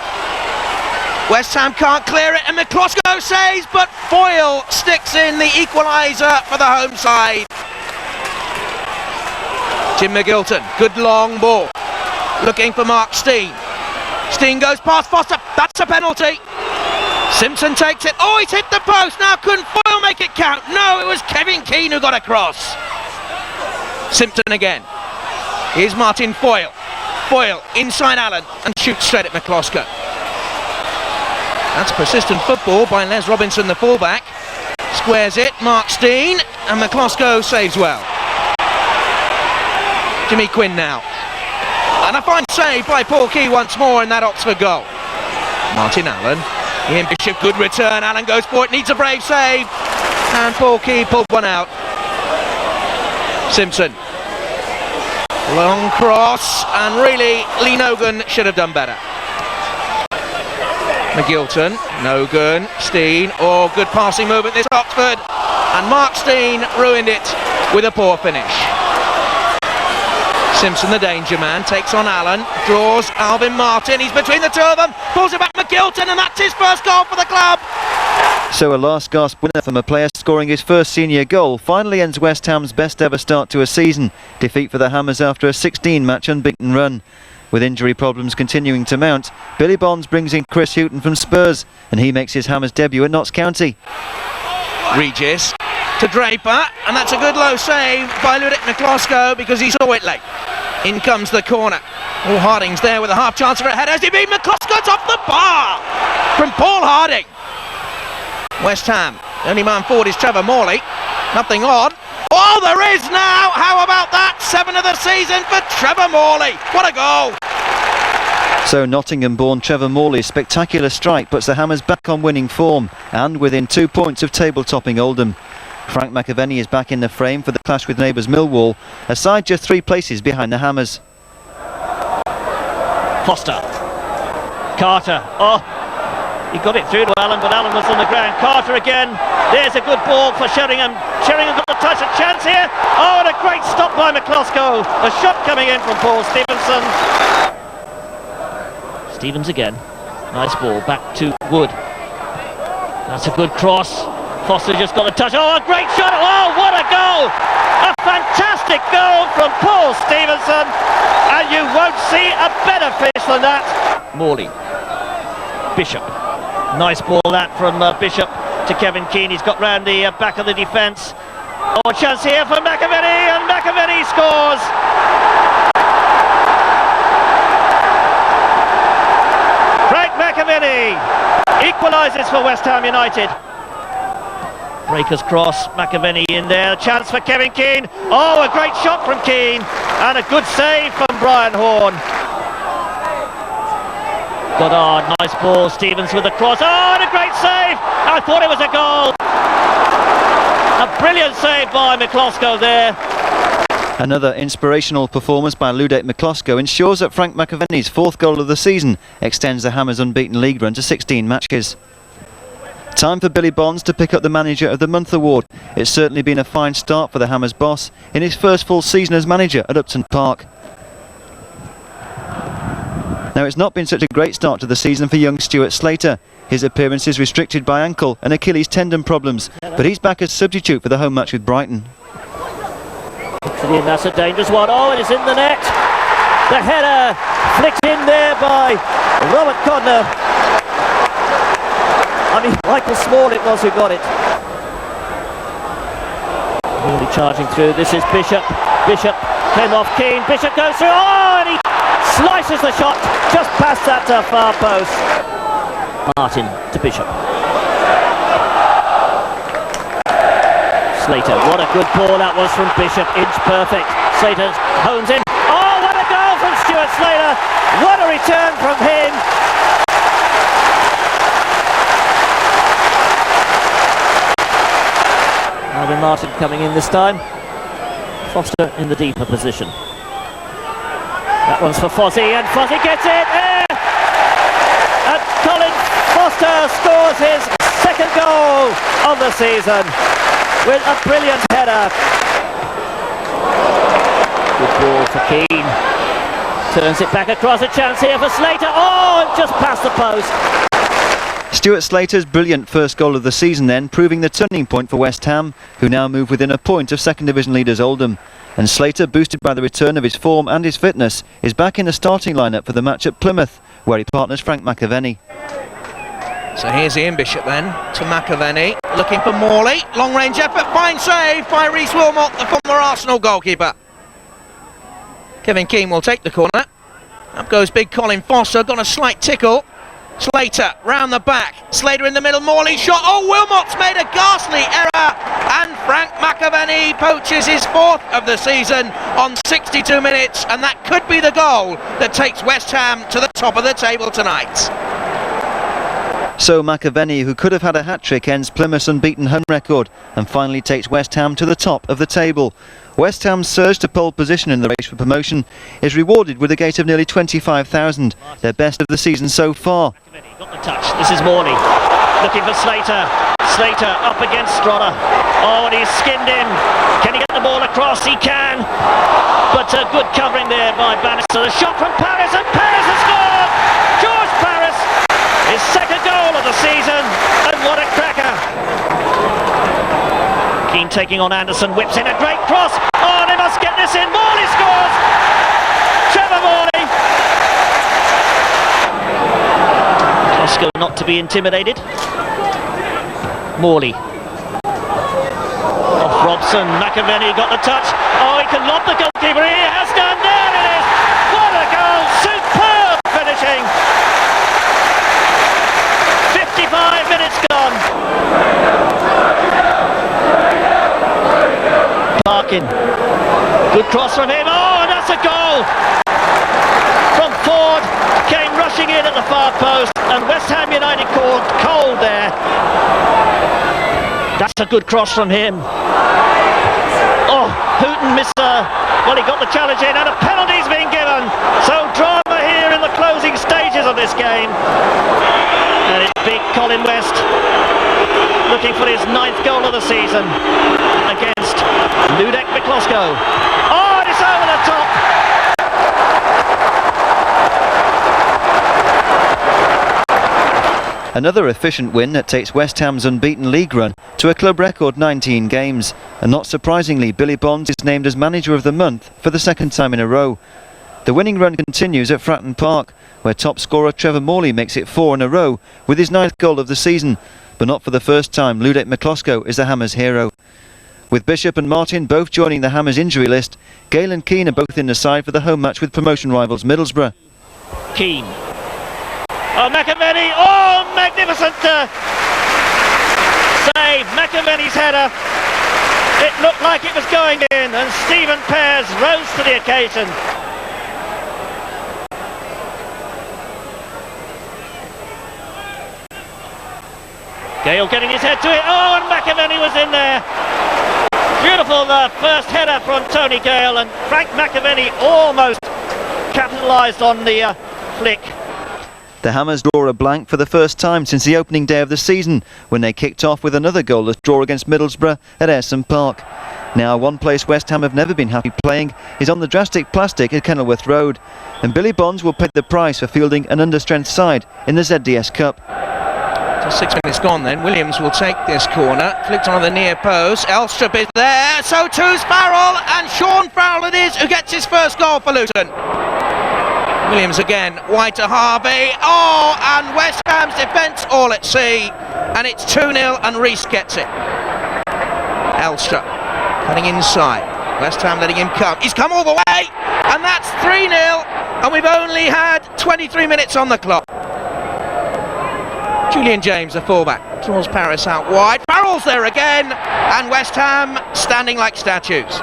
West Ham can't clear it, and McCloskey saves, but Foyle sticks in the equaliser for the home side. Jim McGilton, good long ball. Looking for Mark Steen. Steen goes past Foster, that's a penalty. Simpson takes it, oh, he's hit the post, now couldn't Foyle make it count? No, it was Kevin Keane who got across. Simpson again. Here's Martin Foyle. Foyle inside Allen and shoots straight at McCloskey. That's persistent football by Les Robinson, the fullback. Squares it, Mark Steen, and McCloskey saves well. Jimmy Quinn now. And a fine save by Paul Key once more in that Oxford goal. Martin Allen. Ian Bishop, good return. Allen goes for it, needs a brave save. And Paul Key pulled one out. Simpson. Long cross, and really Lee Nogan should have done better. McGilton, Nogan, Steen, oh, good passing movement this Oxford, and Mark Steen ruined it with a poor finish. Simpson, the danger man, takes on Allen, draws Alvin Martin, he's between the two of them, pulls it back McGilton, and that's his first goal for the club. So a last gasp winner from a player scoring his first senior goal finally ends West Ham's best ever start to a season. Defeat for the Hammers after a 16-match unbeaten run. With injury problems continuing to mount, Billy Bonds brings in Chris Hughton from Spurs, and he makes his Hammers debut at Notts County. Regis to Draper, and that's a good low save by Ludic McCloskey because he saw it late. In comes the corner. Oh, Harding's there with a half chance for a header as he beat McCloskey off the bar from Paul Harding. West Ham, the only man forward is Trevor Morley. Nothing on. Oh, there is now! How about that? 7 of the season for Trevor Morley. What a goal! So Nottingham-born Trevor Morley's spectacular strike puts the Hammers back on winning form and within 2 points of table-topping Oldham. Frank McAvenny is back in the frame for the clash with neighbours Millwall, a side just 3 places behind the Hammers. Foster. Carter. Oh, he got it through to Allen, but Allen was on the ground. Carter again. There's a good ball for Sheringham. Sheringham got the touch, a chance here. Oh, and a great stop by McCloskey. A shot coming in from Paul Stevenson. Stevens again. Nice ball back to Wood. That's a good cross. Foster just got the touch. Oh, a great shot. Oh, what a goal! A fantastic goal from Paul Stevenson. And you won't see a better finish than that. Morley. Bishop. Nice ball that from Bishop to Kevin Keane. He's got round the back of the defence. Oh, a chance here for McAvenny, and McAvenny scores. Frank McAvenny equalises for West Ham United. Breaker's cross, McAvenny in there, chance for Kevin Keane. Oh, a great shot from Keane, and a good save from Brian Horn. Goddard, nice ball, Stevens with the cross. Oh, and a great save! I thought it was a goal. A brilliant save by McCloskey there. Another inspirational performance by Ludic McCloskey ensures that Frank McAvenny's 4th goal of the season extends the Hammers' unbeaten league run to 16 matches. Time for Billy Bonds to pick up the Manager of the Month award. It's certainly been a fine start for the Hammers boss in his first full season as manager at Upton Park. Now, it's not been such a great start to the season for young Stuart Slater. His appearances restricted by ankle and Achilles tendon problems, but he's back as substitute for the home match with Brighton. That's a dangerous one. Oh, it is in the net. The header flicked in there by Robert Codner. I mean, Michael Small it was who got it. Really charging through. This is Bishop. Bishop came off Keane. Bishop goes through. Oh, and he slices the shot just past that far post. Martin to Bishop. Slater, what a good ball that was from Bishop, inch perfect. Slater hones in. Oh, what a goal from Stuart Slater! What a return from him! Alvin Martin coming in this time. Foster in the deeper position. That one's for Fozzie, and Fozzie gets it! And Colin Foster scores his 2nd goal of the season with a brilliant header. Good ball for Keane. Turns it back across, a chance here for Slater. Oh, and just past the post. Stuart Slater's brilliant first goal of the season then, proving the turning point for West Ham, who now move within a point of 2nd Division leaders Oldham. And Slater, boosted by the return of his form and his fitness, is back in the starting lineup for the match at Plymouth, where he partners Frank McAvenny. So here's Ian Bishop then to McAvenny, looking for Morley. Long range effort, fine save by Rhys Wilmot, the former Arsenal goalkeeper. Kevin Keane will take the corner. Up goes big Colin Foster, got a slight tickle. Slater round the back, Slater in the middle, Morley shot. Oh, Wilmot's made a ghastly error, and Frank McAvenny poaches his 4th of the season on 62 minutes, and that could be the goal that takes West Ham to the top of the table tonight. So McAvenny, who could have had a hat-trick, ends Plymouth's unbeaten home record and finally takes West Ham to the top of the table. West Ham's surge to pole position in the race for promotion is rewarded with a gate of nearly 25,000, their best of the season so far. Got the touch. This is Morley looking for Slater. Slater up against Strotter. Oh, and he's skinned him. Can he get the ball across? He can. But good covering there by Bannister. The shot from Paris, and Paris has scored. George Paris, his 2nd goal of the season, and what a cracker. taking on Anderson, whips in a great cross. Oh, they must get this in. Morley scores! Trevor Morley! Glasgow not to be intimidated. Morley. Off Robson, McAvenny got the touch. Oh, he can lob the goalkeeper. He has done. There it is! What a goal! Superb finishing! 55 minutes gone. Parkin. Good cross from him. Oh, and that's a goal! From Ford, came rushing in at the far post, and West Ham United called cold there. That's a good cross from him. Oh, Hughton missed well, he got the challenge in, and a penalty's been given. So drama here in the closing stages of this game. And it's big Colin West looking for his 9th goal of the season against Ludek Miklosko. Oh, and it's over the top. Another efficient win that takes West Ham's unbeaten league run to a club record 19 games. And not surprisingly, Billy Bonds is named as Manager of the Month for the 2nd time in a row. The winning run continues at Fratton Park, where top scorer Trevor Morley makes it 4 in a row with his 9th goal of the season. But not for the first time, Ludek Miklosko is the Hammers' hero. With Bishop and Martin both joining the Hammers' injury list, Gale and Keane are both in the side for the home match with promotion rivals Middlesbrough. Keane. Oh, McAvenny. Oh, magnificent save. McAvenny's header. It looked like it was going in, and Stephen Pears rose to the occasion. Gale getting his head to it. Oh, and McAvenny was in there. Beautiful first header from Tony Gale, and Frank McAvenny almost capitalised on the flick. The Hammers draw a blank for the first time since the opening day of the season, when they kicked off with another goalless draw against Middlesbrough at Ayresome Park. Now, one place West Ham have never been happy playing is on the drastic plastic at Kenilworth Road, and Billy Bonds will pay the price for fielding an understrength side in the ZDS Cup. Just 6 minutes gone then. Williams will take this corner, flicked on the near post. Elstrup is there, so too's Farrell, and Sean Farrell it is who gets his first goal for Luton. Williams again, wide to Harvey. Oh, and West Ham's defence all at sea, and it's 2-0 and Reese gets it. Elstrup cutting inside. West Ham letting him come. He's come all the way, and that's 3-0, and we've only had 23 minutes on the clock. Julian James, the fullback, draws Paris out wide. Farrell's there again, and West Ham standing like statues.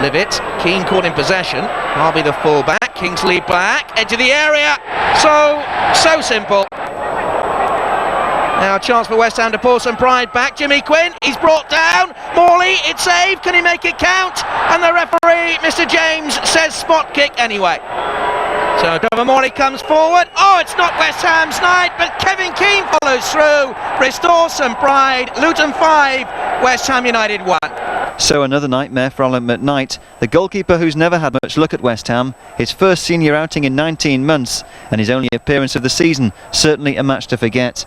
Livet, Keane caught in possession. Harvey the fullback, Kingsley back, edge of the area. So simple. Now a chance for West Ham to pour some pride back. Jimmy Quinn, he's brought down. Morley, it's saved. Can he make it count? And the referee, Mr. James, says spot kick anyway. So Trevor Morley comes forward. Oh, it's not West Ham's night, but Kevin Keane follows through, restores some pride. Luton 5, West Ham United 1. So another nightmare for Alan McKnight, the goalkeeper who's never had much luck at West Ham, his first senior outing in 19 months, and his only appearance of the season, certainly a match to forget.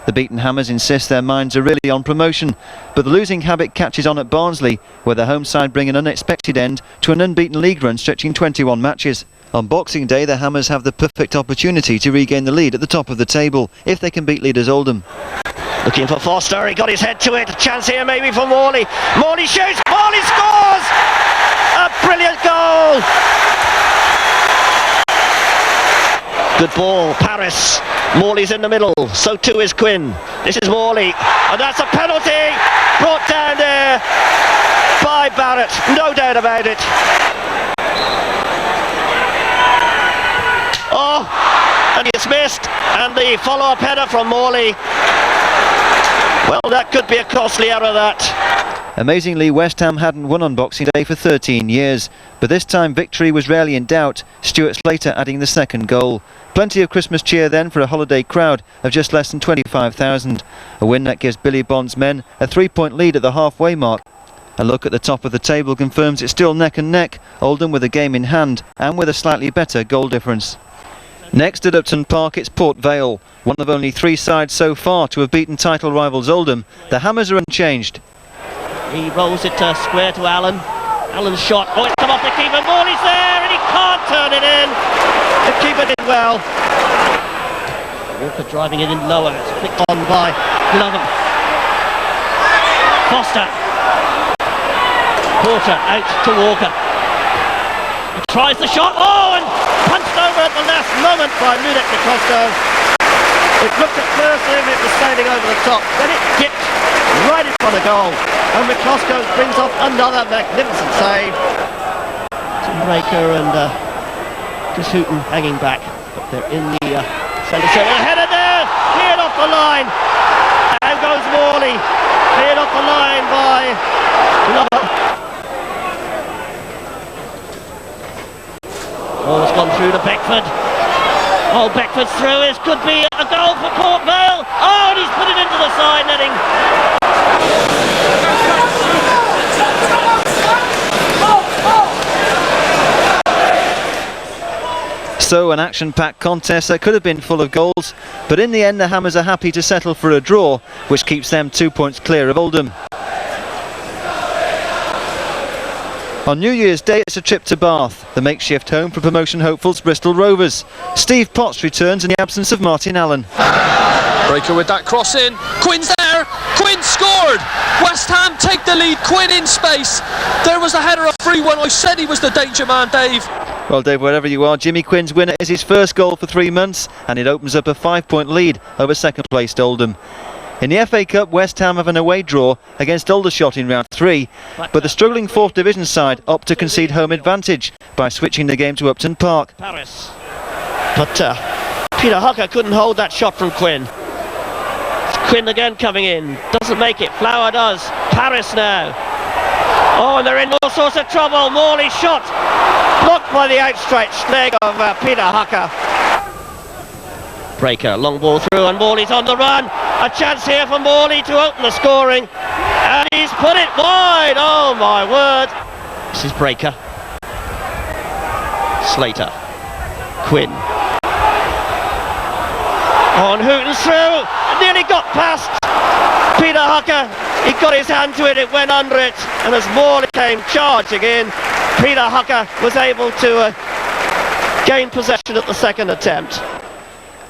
The beaten Hammers insist their minds are really on promotion, but the losing habit catches on at Barnsley, where the home side bring an unexpected end to an unbeaten league run stretching 21 matches. On Boxing Day, the Hammers have the perfect opportunity to regain the lead at the top of the table, if they can beat leaders Oldham. Looking for Foster, he got his head to it. A chance here maybe for Morley. Morley shoots, Morley scores! A brilliant goal! Good ball, Paris. Morley's in the middle, so too is Quinn. This is Morley, and that's a penalty brought down there by Barrett, no doubt about it. Oh, and it's missed, and the follow-up header from Morley. Well, that could be a costly error, that. Amazingly, West Ham hadn't won on Boxing Day for 13 years, but this time victory was rarely in doubt, Stuart Slater adding the second goal. Plenty of Christmas cheer then for a holiday crowd of just less than 25,000. A win that gives Billy Bond's men a 3-point lead at the halfway mark. A look at the top of the table confirms it's still neck and neck, Oldham with a game in hand and with a slightly better goal difference. Next at Upton Park, it's Port Vale, one of only 3 sides so far to have beaten title rivals Oldham. The Hammers are unchanged. He rolls it square to Allen. Allen's shot. Oh, it's come off the keeper. Morley's there and he can't turn it in. The keeper did well. Walker driving it in lower. It's flicked on by Glover. Foster. Porter out to Walker. He tries the shot. Oh, and punched over at the last moment by Ludek Nicosto. It looked at first as if it was sailing over the top. Then it dipped right in front of goal. And Nicosto brings off another magnificent save. Tim Breaker and just Hughton hanging back. But they're in the centre circle. Header there! Cleared off the line. Down goes Morley. Cleared off the line by Glover. Ball's gone through to Beckford. Oh, Beckford's through. This could be a goal for Port Vale. Oh, and he's put it into the side netting. So an action-packed contest that could have been full of goals, but in the end the Hammers are happy to settle for a draw, which keeps them 2 points clear of Oldham. On New Year's Day it's a trip to Bath, the makeshift home for promotion hopefuls Bristol Rovers. Steve Potts returns in the absence of Martin Allen. Breaker with that cross in. Quinn's there. Quinn scored. West Ham take the lead. Quinn in space. There was a header of free when I said he was the danger man, Dave. Well, Dave, wherever you are, Jimmy Quinn's winner is his first goal for 3 months, and it opens up a 5-point lead over second-placed Oldham. In the FA Cup, West Ham have an away draw against Aldershot in round 3, but the struggling 4th Division side opt to concede home advantage by switching the game to Upton Park. Paris. But Peter Hucker couldn't hold that shot from Quinn. Quinn again coming in. Doesn't make it. Flower does. Paris now. Oh, and they're in all sorts of trouble. Morley's shot. Blocked by the outstretched leg of Peter Hucker. Breaker, long ball through and Morley's on the run. A chance here for Morley to open the scoring. And he's put it wide. Oh my word. This is Breaker. Slater. Quinn. On Hughton's through. Nearly got past Peter Hucker. He got his hand to it, it went under it. And as Morley came charging in, Peter Hucker was able to gain possession at the second attempt.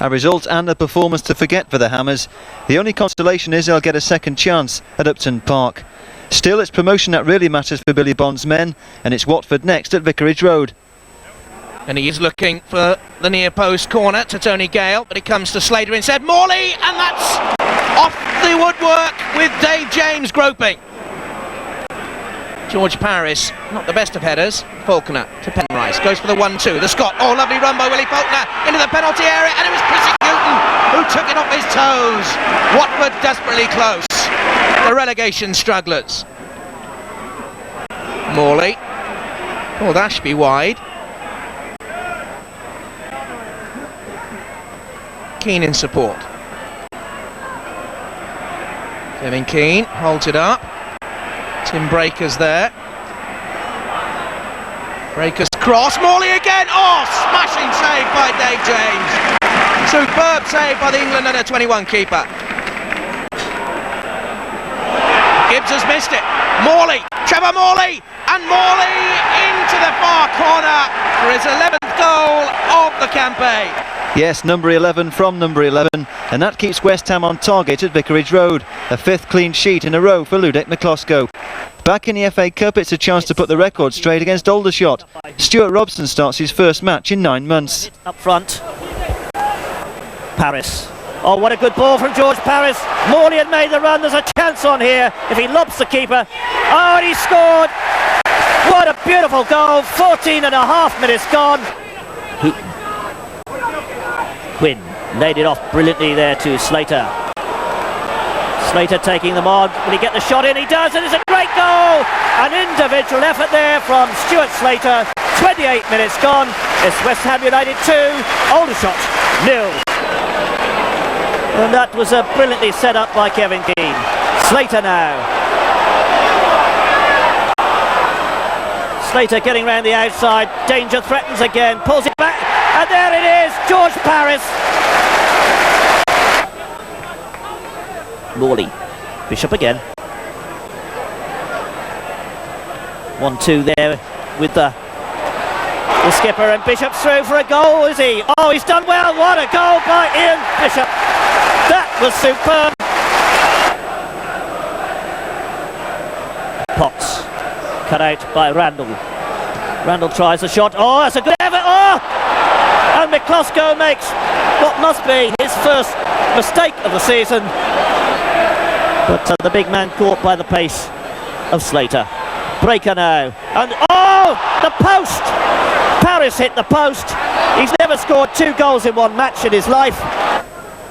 A result and a performance to forget for the Hammers. The only consolation is they'll get a second chance at Upton Park. Still, it's promotion that really matters for Billy Bond's men, and it's Watford next at Vicarage Road. And he is looking for the near post corner to Tony Gale, but it comes to Slater instead. Morley, and that's off the woodwork with Dave James groping. George Paris, not the best of headers. Faulkner to Penrice, goes for the 1-2. The Scot, oh lovely run by Willie Faulkner into the penalty area, and it was Chrissy Hughton who took it off his toes. Watford desperately close. The relegation strugglers. Morley, pulled Ashby wide. Keane in support. Kevin Keane holds it up. Tim Breaker's there. Breaker's cross. Morley again. Oh, smashing save by Dave James. Superb save by the England under-21 keeper. Gibbs has missed it. Morley. Trevor Morley. And Morley into the far corner for his 11th goal of the campaign. Yes, number 11 from number 11, and that keeps West Ham on target at Vicarage Road. A 5th clean sheet in a row for Ludek McCloskey. Back in the FA Cup, it's a chance to put the record straight against Aldershot. Stuart Robson starts his first match in 9 months. Up front. Paris. Oh, what a good ball from George Paris. Morley had made the run. There's a chance on here if he lobs the keeper. Oh, and he scored. What a beautiful goal. 14.5 minutes gone. Hughton. Quinn laid it off brilliantly there to Slater. Slater taking them on. Will he get the shot in? He does, and it's a great goal! An individual effort there from Stuart Slater. 28 minutes gone. It's West Ham United 2, Aldershot 0. And that was brilliantly set up by Kevin Keane. Slater now. Slater getting round the outside. Danger threatens again. Pulls it back. And there it is, George Paris. Morley. Bishop again. 1-2 there with the skipper, and Bishop's through for a goal, is he? Oh, he's done well. What a goal by Ian Bishop. That was superb. Potts cut out by Randall. Randall tries a shot. Oh, that's a good effort. Oh! And McCloskey makes what must be his first mistake of the season. But the big man caught by the pace of Slater. Breaker now. And oh! The post! Paris hit the post. He's never scored 2 goals in one match in his life.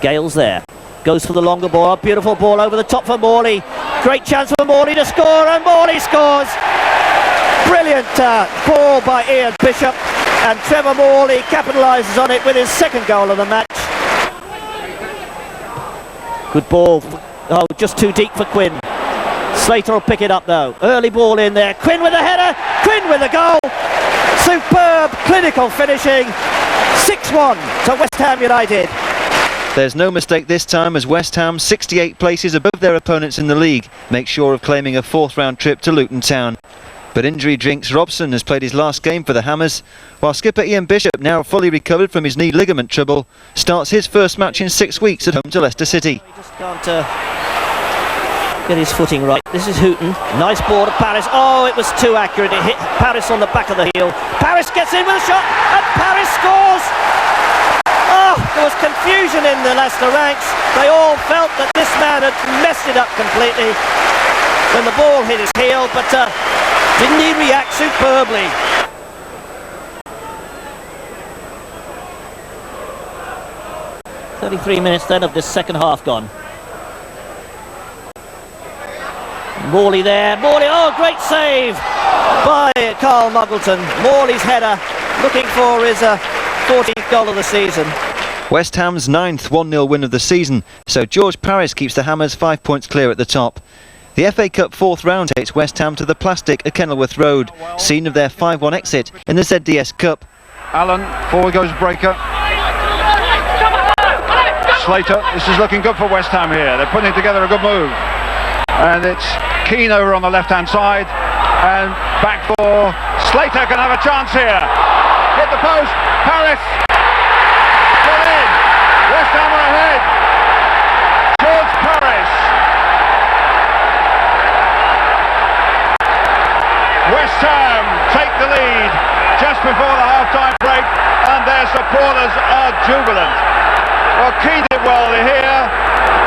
Gale's there. Goes for the longer ball. A beautiful ball over the top for Morley. Great chance for Morley to score, and Morley scores. Brilliant ball by Ian Bishop, and Trevor Morley capitalises on it with his 2nd goal of the match. Good ball. Oh, just too deep for Quinn. Slater will pick it up though. Early ball in there. Quinn with a header. Quinn with a goal. Superb clinical finishing. 6-1 to West Ham United. There's no mistake this time, as West Ham, 68 places above their opponents in the league, make sure of claiming a 4th round trip to Luton Town. But injury drinks Robson has played his last game for the Hammers, while skipper Ian Bishop, now fully recovered from his knee ligament trouble, starts his first match in 6 weeks at home to Leicester City. He just can't get his footing right. This is Hughton. Nice ball to Paris. Oh, it was too accurate. It hit Paris on the back of the heel. Paris gets in with a shot, and Paris scores! Oh, there was confusion in the Leicester ranks. They all felt that this man had messed it up completely when the ball hit his heel, but didn't he react superbly? "33 minutes then of this second half gone. Morley there. Morley, oh, great save by Carl Muggleton. Morley's header, looking for his 14th goal of the season. West Ham's 9th 1-0 win of the season, so George Paris keeps the Hammers 5 points clear at the top. The FA Cup 4th round takes West Ham to the Plastic at Kenilworth Road, scene of their 5-1 exit in the ZDS Cup. Allen, forward goes Breaker. Slater, this is looking good for West Ham here. They're putting together a good move. And it's Keane over on the left-hand side. And back for Slater, can have a chance here. Hit the post, Paris. Got in. West Ham are ahead. George Paris. West Ham take the lead just before the half-time break, and their supporters are jubilant. Well, Keane did well here,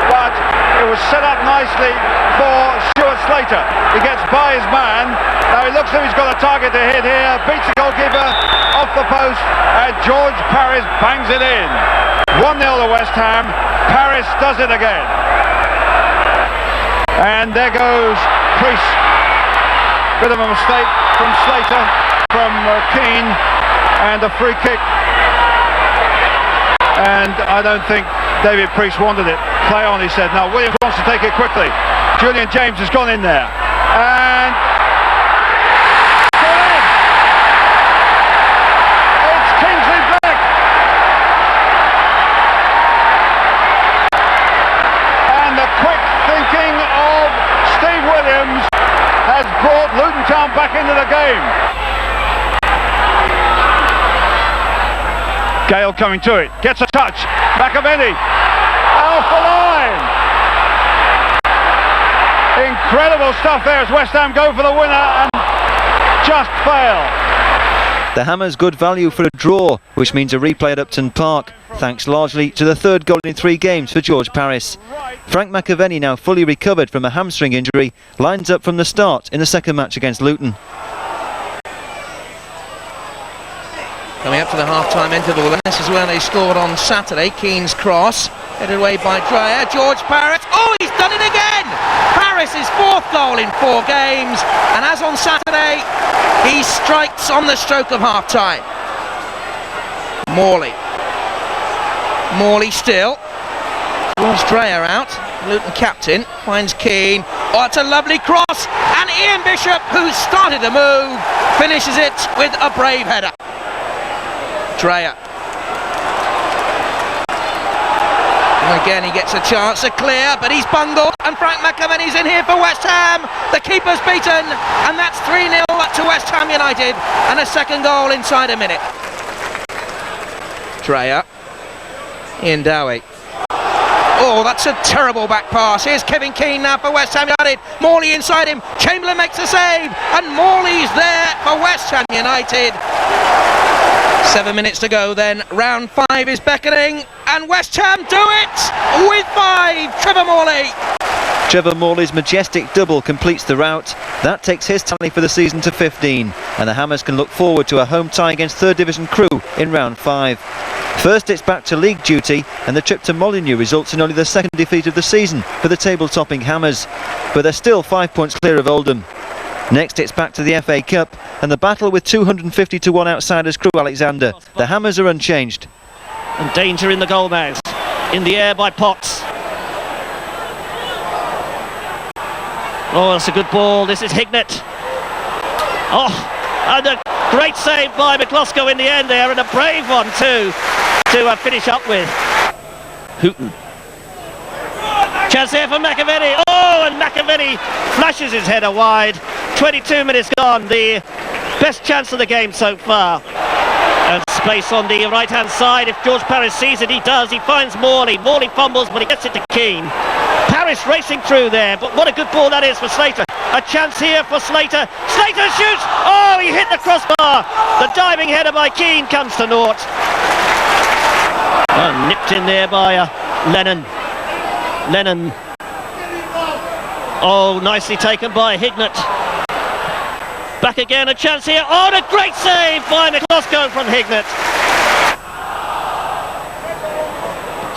but it was set up nicely for Stuart Slater. He gets by his man. Now he looks as if he's got a target to hit here, beats the goalkeeper off the post, and George Paris bangs it in. 1-0 to West Ham. Paris does it again. And there goes Priest. Bit of a mistake from Slater, from Keane, and a free kick. And I don't think David Priest wanted it. Play on, he said. No, Williams wants to take it quickly. Julian James has gone in there. And gone in! It's Kingsley Black! And the quick thinking of Steve Williams has brought Luton Town back into the game. Gale coming to it, gets a touch, McAvenny, off the line. Incredible stuff there as West Ham go for the winner and just fail. The Hammers good value for a draw, which means a replay at Upton Park, thanks largely to the 3rd goal in 3 games for George Paris. Frank McAvenny, now fully recovered from a hamstring injury, lines up from the start in the 2nd match against Luton. Coming up to the half-time interval, and this is where they scored on Saturday. Keane's cross, headed away by Dreyer. George Paris, oh, he's done it again! Paris' 4th goal in 4 games, and as on Saturday, he strikes on the stroke of half-time. Morley still. Draws Dreyer out. Luton captain finds Keane. Oh, it's a lovely cross, and Ian Bishop, who started the move, finishes it with a brave header. Dreyer. And again he gets a chance to clear, but he's bungled, and Frank McAvenny's in here for West Ham. The keeper's beaten, and that's 3-0 United, and a second goal inside a minute. Dreyer. Ian Dowie. Oh, that's a terrible back pass. Here's Kevin Keane now for West Ham United. Morley inside him. Chamberlain makes a save, and Morley's there for West Ham United. 7 minutes to go then. Round 5 is beckoning, and West Ham do it with 5. Trevor Morley. Trevor Morley's majestic double completes the rout. That takes his tally for the season to 15, and the Hammers can look forward to a home tie against 3rd Division Crewe in round 5. First, it's back to league duty, and the trip to Molineux results in only the 2nd defeat of the season for the table-topping Hammers, but they're still 5 points clear of Oldham. Next, it's back to the FA Cup, and the battle with 250-1 outsiders Crewe Alexander. The Hammers are unchanged. And danger in the goal mouth. In the air by Potts. Oh, that's a good ball. This is Hignett. Oh, and a great save by McCloskey in the end there, and a brave one too to finish up with. Hughton. Chance here for McAvenny. Oh, and McAvenny flashes his header wide. 22 minutes gone. The best chance of the game so far. And space on the right-hand side. If George Paris sees it, he does. He finds Morley. Morley fumbles, but he gets it to Keane. Paris racing through there, but what a good ball that is for Slater. A chance here for Slater. Slater shoots! Oh, he hit the crossbar. The diving header by Keane comes to naught. Oh, nipped in there by Lennon. Oh, nicely taken by Hignett. Back again, a chance here. Oh, and a great save by McCloskey from Hignett.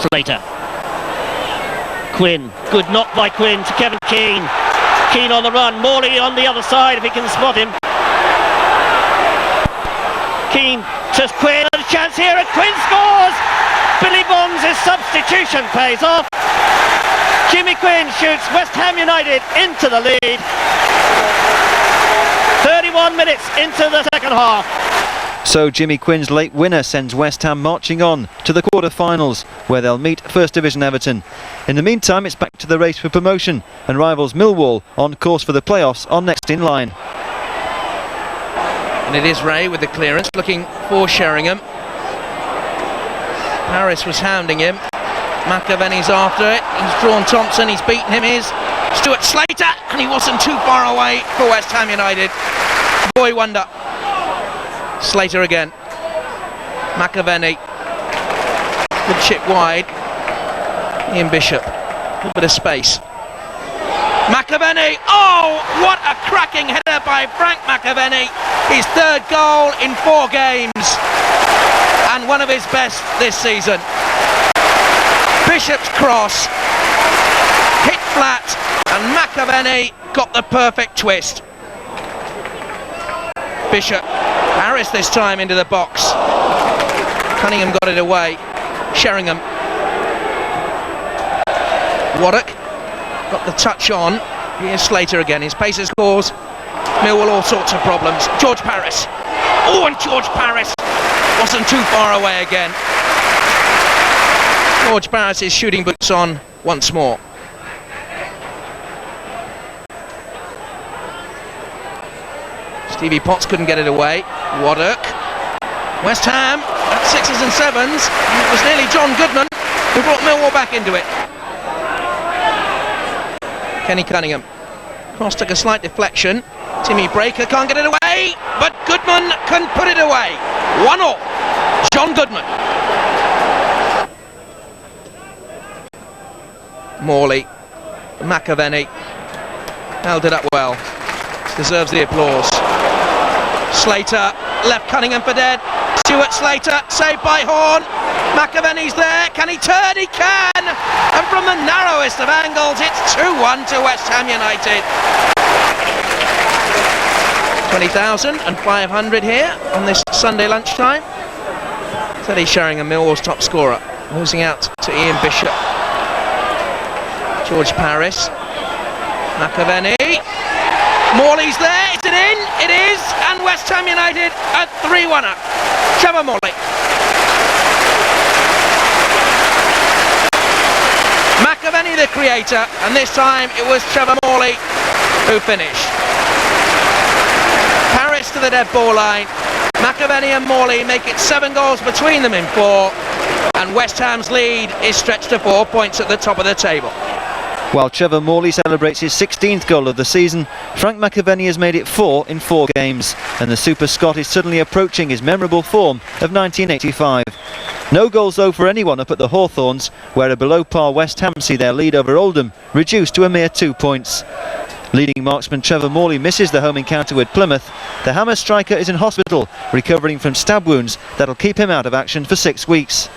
Slater. Quinn. Good knock by Quinn to Kevin Keane. Keane on the run. Morley on the other side if he can spot him. Keane to Quinn. And a chance here, and Quinn scores! Billy Bonds' substitution pays off. Jimmy Quinn shoots West Ham United into the lead. 31 minutes into the second half. So Jimmy Quinn's late winner sends West Ham marching on to the quarter-finals, where they'll meet 1st Division Everton. In the meantime, it's back to the race for promotion, and rivals Millwall, on course for the playoffs, are next in line. And it is Ray with the clearance, looking for Sheringham. Harris was hounding him. McAvenny's after it. He's drawn Thompson. He's beaten him. Here's Stuart Slater, and he wasn't too far away for West Ham United. Boy wonder. Slater again. McAvenny. Good chip wide. Ian Bishop. A little bit of space. McAvenny. Oh, what a cracking header by Frank McAvenny. His 3rd goal in 4 games. And one of his best this season. Bishop's cross. Hit flat. And McAvenny got the perfect twist. Bishop. Harris this time into the box. Cunningham got it away. Sheringham. Waddock got the touch on. Here's Slater again. His pace has caused Millwall all sorts of problems. George Paris. Oh, and George Paris wasn't too far away again. George Paris' shooting boots on once more. Stevie Potts couldn't get it away. Waddock. West Ham at 6s and 7s. And it was nearly John Goodman who brought Millwall back into it. Kenny Cunningham. Cross took a slight deflection. Timmy Breaker can't get it away, but Goodman can put it away. 1-1. John Goodman. Morley. McAvenny. Held it up well. Deserves the applause. Slater left Cunningham for dead. Stuart Slater saved by Horn. McAvenny's there. Can he turn? He can! And from the narrowest of angles, it's 2-1 to West Ham United. 20,500 here on this Sunday lunchtime. Teddy Sheringham, Millwall's top scorer, losing out to Ian Bishop. George Paris. McAvenny. Morley's there. Is it in? It is. And West Ham United at 3-1 up. Trevor Morley. McAvenny the creator, and this time it was Trevor Morley who finished. Paris to the the dead ball line. McAvenny and Morley make it 7 goals between them in 4, and West Ham's lead is stretched to 4 points at the top of the table. While Trevor Morley celebrates his 16th goal of the season, Frank McAvenny has made it 4 in 4 games, and the Super Scot is suddenly approaching his memorable form of 1985. No goals though for anyone up at the Hawthorns, where a below-par West Ham see their lead over Oldham reduced to a mere 2 points. Leading marksman Trevor Morley misses the home encounter with Plymouth. The Hammer striker is in hospital, recovering from stab wounds that'll keep him out of action for 6 weeks.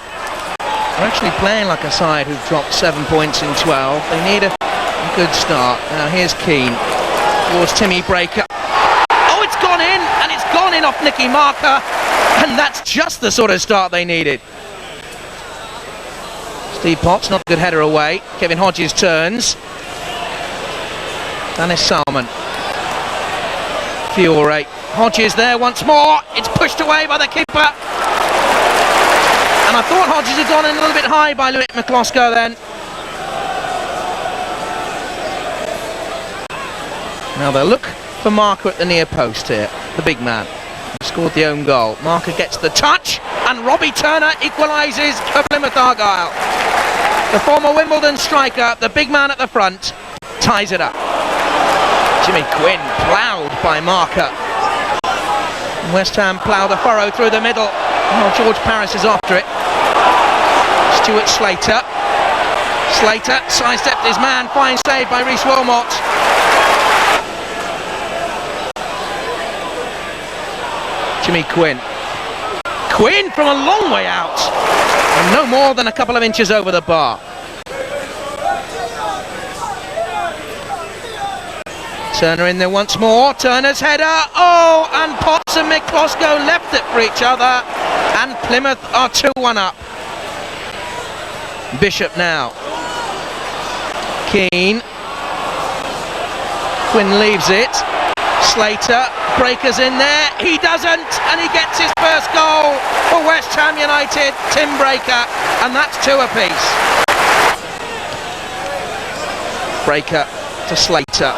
They're actually playing like a side who've dropped 7 points in 12. They need a good start. Now here's Keane towards Timmy Breaker. Oh, it's gone in, and it's gone in off Nicky Marker, and that's just the sort of start they needed. Steve Potts, not a good header away. Kevin Hodges turns. Dennis Salmon. Fiore. Hodges there once more. It's pushed away by the keeper. And I thought Hodges had gone in a little bit high by Ludovic McCloskey then. Now they'll look for Marker at the near post here, the big man. He scored the own goal. Marker gets the touch, and Robbie Turner equalises for Plymouth Argyle. The former Wimbledon striker, the big man at the front, ties it up. Jimmy Quinn ploughed by Marker. West Ham ploughed a furrow through the middle. Oh, George Paris is after it. Stuart Slater. Slater sidestepped his man. Fine save by Rhys Wilmot. Jimmy Quinn. Quinn from a long way out. And no more than a couple of inches over the bar. Turner in there once more. Turner's header. Oh, and Potts and McCloskey left it for each other. And Plymouth are 2-1 up. Bishop now. Keane. Quinn leaves it. Slater. Breaker's in there. He doesn't. And he gets his first goal for West Ham United. Tim Breaker. And that's 2 apiece. Breaker to Slater.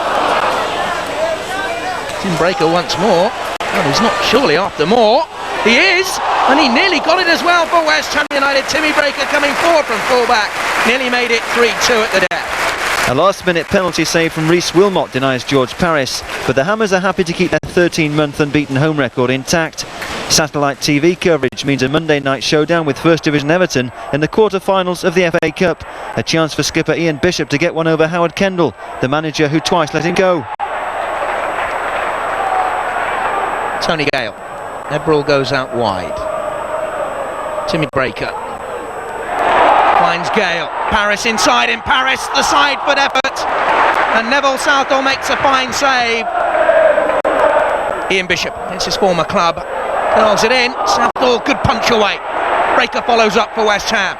Tim Breaker once more. Oh, he's not surely after more. He is, and he nearly got it as well for West Ham United. Timmy Breaker coming forward from fullback. Nearly made it 3-2 at the death. A last-minute penalty save from Rhys Wilmot denies George Paris, but the Hammers are happy to keep their 13-month unbeaten home record intact. Satellite TV coverage means a Monday night showdown with First Division Everton in the quarter-finals of the FA Cup. A chance for skipper Ian Bishop to get one over Howard Kendall, the manager who twice let him go. Tony Gale. Ebrel goes out wide. Timmy Breaker finds Gale. Paris inside him. Paris, the side foot effort. And Neville Southall makes a fine save. Ian Bishop, it's his former club. Curls it in. Southall, good punch away. Breaker follows up for West Ham.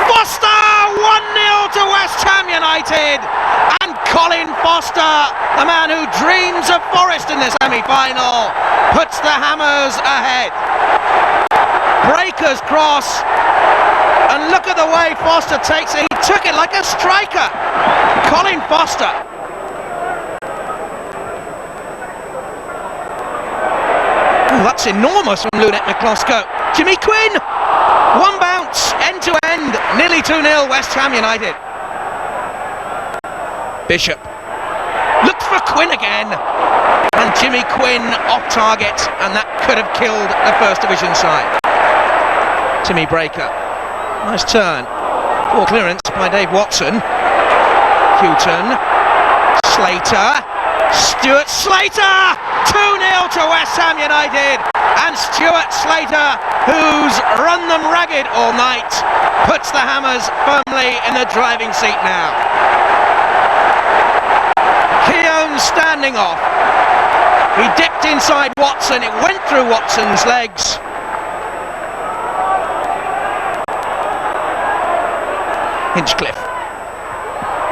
Foster! 1-0 to West Ham United. And Colin Foster, the man who dreams of Forest in the semi-final, puts the Hammers ahead. Breaker's cross, and look at the way Foster takes it. He took it like a striker. Colin Foster. Oh, that's enormous from Ludovic McCloskey. Jimmy Quinn, one bounce, end to end, nearly 2-0 West Ham United. Bishop looks for Quinn again, and Jimmy Quinn off target, and that could have killed the First Division side. Timmy Breaker, nice turn, poor clearance by Dave Watson. Hughton, Slater, Stuart Slater, 2-0 to West Ham United, and Stuart Slater, who's run them ragged all night, puts the Hammers firmly in the driving seat now. Keown standing off. He dipped inside Watson, it went through Watson's legs. Hinchcliffe.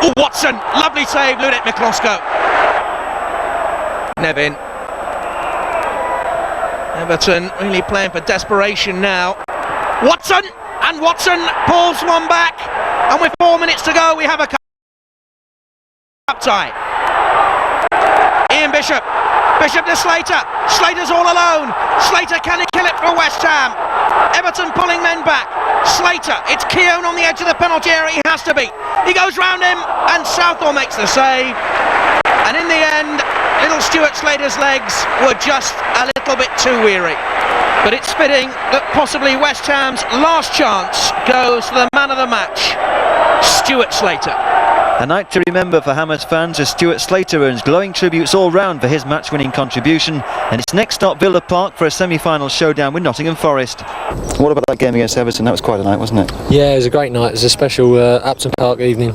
Oh, Watson, lovely save, Ludovic McCloskey. Nevin. Everton really playing for desperation now. Watson, and Watson pulls one back, and with 4 minutes to go we have a cup tie. Ian Bishop Bishop to Slater. Slater's all alone. Slater, can he kill it for West Ham? Everton pulling men back. Slater, it's Keown on the edge of the penalty area. He has to be. He goes round him, and Southall makes the save. And in the end, little Stuart Slater's legs were just a little bit too weary. But it's fitting that possibly West Ham's last chance goes to the man of the match, Stuart Slater. A night to remember for Hammers fans as Stuart Slater earns glowing tributes all round for his match-winning contribution, and it's next stop Villa Park for a semi-final showdown with Nottingham Forest. What about that game against Everton? That was quite a night, wasn't it? Yeah, it was a great night. It was a special Upton Park evening.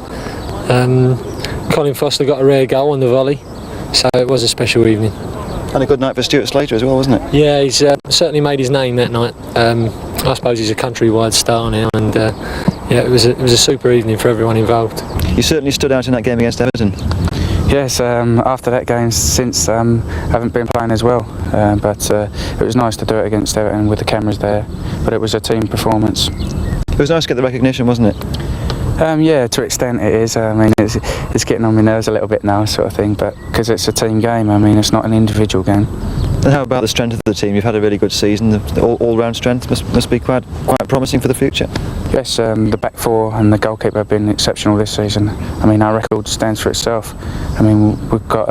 Colin Foster got a rare goal on the volley, so it was a special evening. And a good night for Stuart Slater as well, wasn't it? Yeah, he's certainly made his name that night. I suppose he's a countrywide star now, and yeah, it was a super evening for everyone involved. You certainly stood out in that game against Everton. Yes, after that game, since haven't been playing as well, but it was nice to do it against Everton with the cameras there. But it was a team performance. It was nice to get the recognition, wasn't it? Yeah, to an extent it is. I mean, it's getting on my nerves a little bit now, sort of thing. But because it's a team game, I mean, it's not an individual game. And how about the strength of the team? You've had a really good season. The all-round strength must be quite promising for the future. Yes, the back four and the goalkeeper have been exceptional this season. I mean, our record stands for itself. I mean, we've got,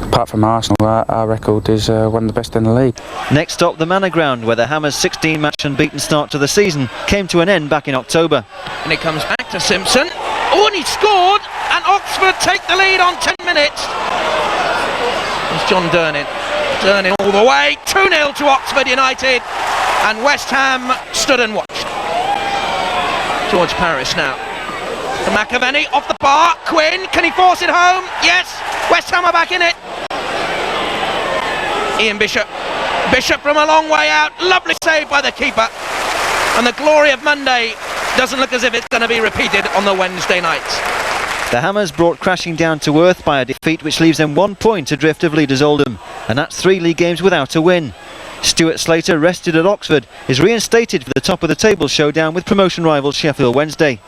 apart from Arsenal, our record is one of the best in the league. Next stop, the Manor Ground, where the Hammers' 16-match unbeaten start to the season came to an end back in October. And it comes back to Simpson. Oh, and he scored! And Oxford take the lead on 10 minutes. It's John Durnin. Durnin all the way. 2-0 to Oxford United. And West Ham stood and watched. George Paris now. To McAvenny off the bar. Quinn, can he force it home? Yes. West Ham are back in it. Ian Bishop. Bishop from a long way out. Lovely save by the keeper. And the glory of Monday doesn't look as if it's going to be repeated on the Wednesday night. The Hammers brought crashing down to earth by a defeat which leaves them 1 point adrift of leaders Oldham, and that's 3 league games without a win. Stuart Slater, rested at Oxford, is reinstated for the top of the table showdown with promotion rival Sheffield Wednesday.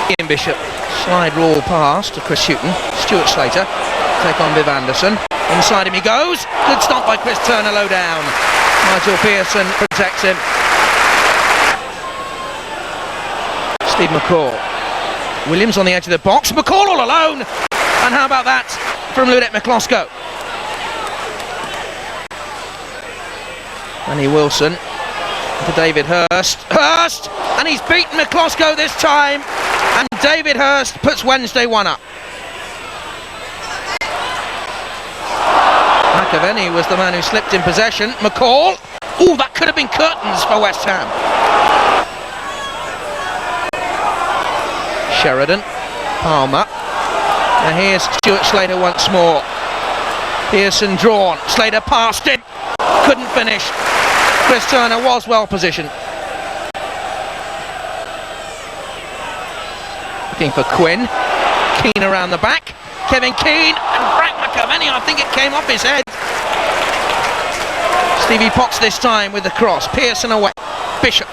Ian Bishop, slide roll pass to Chris Hughton. Stuart Slater, take on Viv Anderson. Inside him he goes. Good stop by Chris Turner, low down. Nigel Pearson protects him. Steve McCall. Williams on the edge of the box. McCall all alone. And how about that from Ludek McCloskey? Danny Wilson to David Hurst. Hurst! And he's beaten McCloskey this time. And David Hurst puts Wednesday 1 up. McAvenny was the man who slipped in possession. McCall. Oh, that could have been curtains for West Ham. Sheridan. Palmer. And here's Stuart Slater once more. Pearson drawn. Slater passed it. Couldn't finish. Chris Turner was well positioned. Looking for Quinn. Keane around the back. Kevin Keane and Frank McAvenny. I think it came off his head. Stevie Potts this time with the cross. Pearson away. Bishop.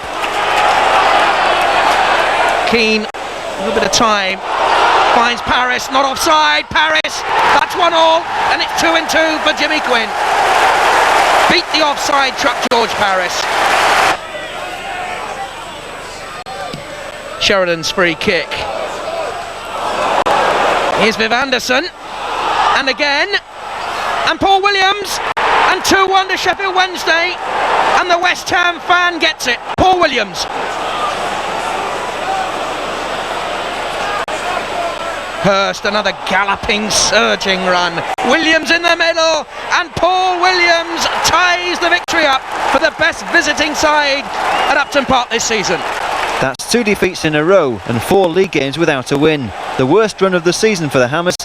Keane, a little bit of time. Finds Paris, not offside. Paris, that's 1-1, and it's 2-2 for Jimmy Quinn. Beat the offside truck, George Paris. Sheridan's free kick. Here's Viv Anderson, and again, and Paul Williams, and 2-1 to Sheffield Wednesday, and the West Ham fan gets it. Paul Williams. Hurst, another galloping, surging run. Williams in the middle, and Paul Williams ties the victory up for the best visiting side at Upton Park this season. That's 2 defeats in a row and 4 league games without a win. The worst run of the season for the Hammers.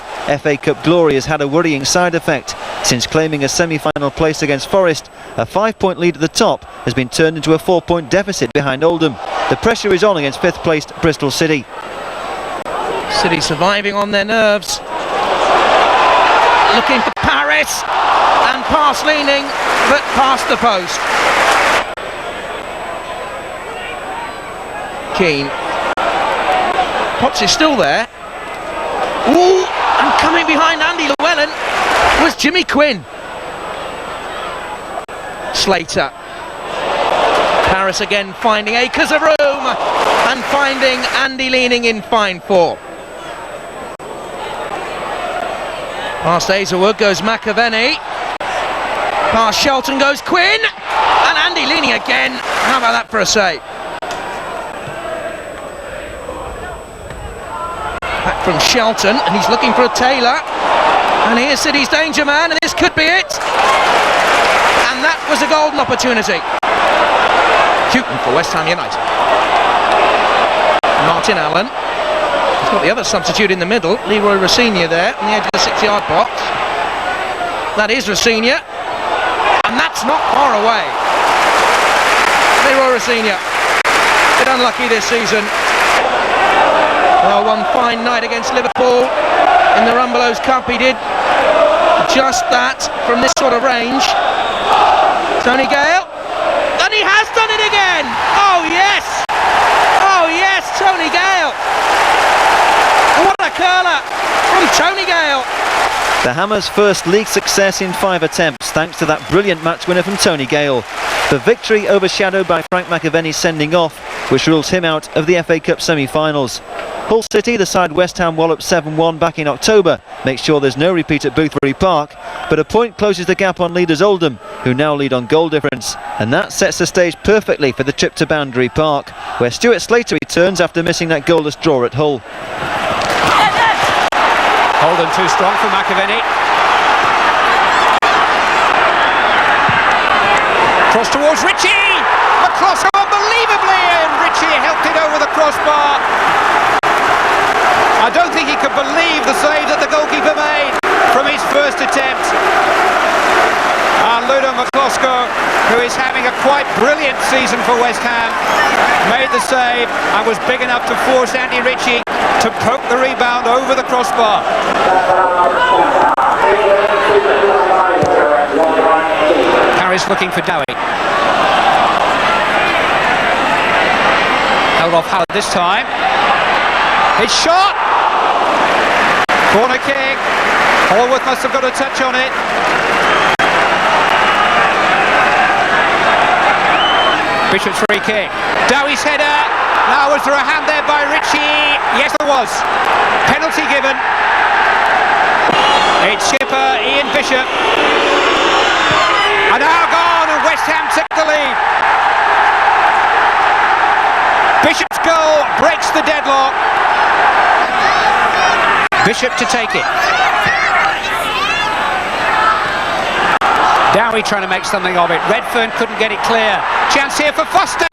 FA Cup glory has had a worrying side effect. Since claiming a semi-final place against Forest, a 5-point lead at the top has been turned into a 4-point deficit behind Oldham. The pressure is on against 5th placed Bristol City. City surviving on their nerves. Looking for Paris, and pass leaning, but past the post. Keane. Potts is still there. Ooh, and coming behind Andy Llewellyn. Jimmy Quinn. Slater. Paris again finding acres of room and finding Andy leaning in fine form. Past Hazelwood goes McAvenny. Past Shelton goes Quinn. And Andy leaning again. How about that for a save? Back from Shelton, and he's looking for a Taylor. And here's City's danger man, and this could be it. And that was a golden opportunity. Hughton for West Ham United. Martin Allen. He's got the other substitute in the middle, Leroy Rossignol there on the edge of the 6-yard box. That is Rossignol. And that's not far away. Leroy Rossignol. A bit unlucky this season. Well, one fine night against Liverpool in the Rumbelows Cup, he did just that from this sort of range. Tony Gale. And he has done it again! Oh yes! Oh yes, Tony Gale! What a curler from Tony Gale! The Hammers' first league success in 5 attempts, thanks to that brilliant match winner from Tony Gale. The victory overshadowed by Frank McAvenny's sending off, which rules him out of the FA Cup semi-finals. Hull City, the side West Ham walloped 7-1 back in October, makes sure there's no repeat at Boothbury Park, but a point closes the gap on leaders Oldham, who now lead on goal difference, and that sets the stage perfectly for the trip to Boundary Park, where Stuart Slater returns after missing that goalless draw at Hull. Holden too strong for McAvenny. Cross towards Ritchie! McCloskey unbelievably, and Ritchie helped it over the crossbar. I don't think he could believe the save that the goalkeeper made from his first attempt. And Ludo McCloskey, who is having a quite brilliant season for West Ham, made the save and was big enough to force Andy Ritchie to poke the rebound over the crossbar. Harris looking for Dowie. Held off Howard this time. His shot! Corner kick. Hallworth must have got a touch on it. Bishop's free kick. Dowie's header. Now, was there a hand there by Ritchie? Yes, there was. Penalty given. It's skipper Ian Bishop. And now gone, and West Ham take the lead. Bishop's goal breaks the deadlock. Bishop to take it. Dowie trying to make something of it. Redfern couldn't get it clear. Chance here for Foster.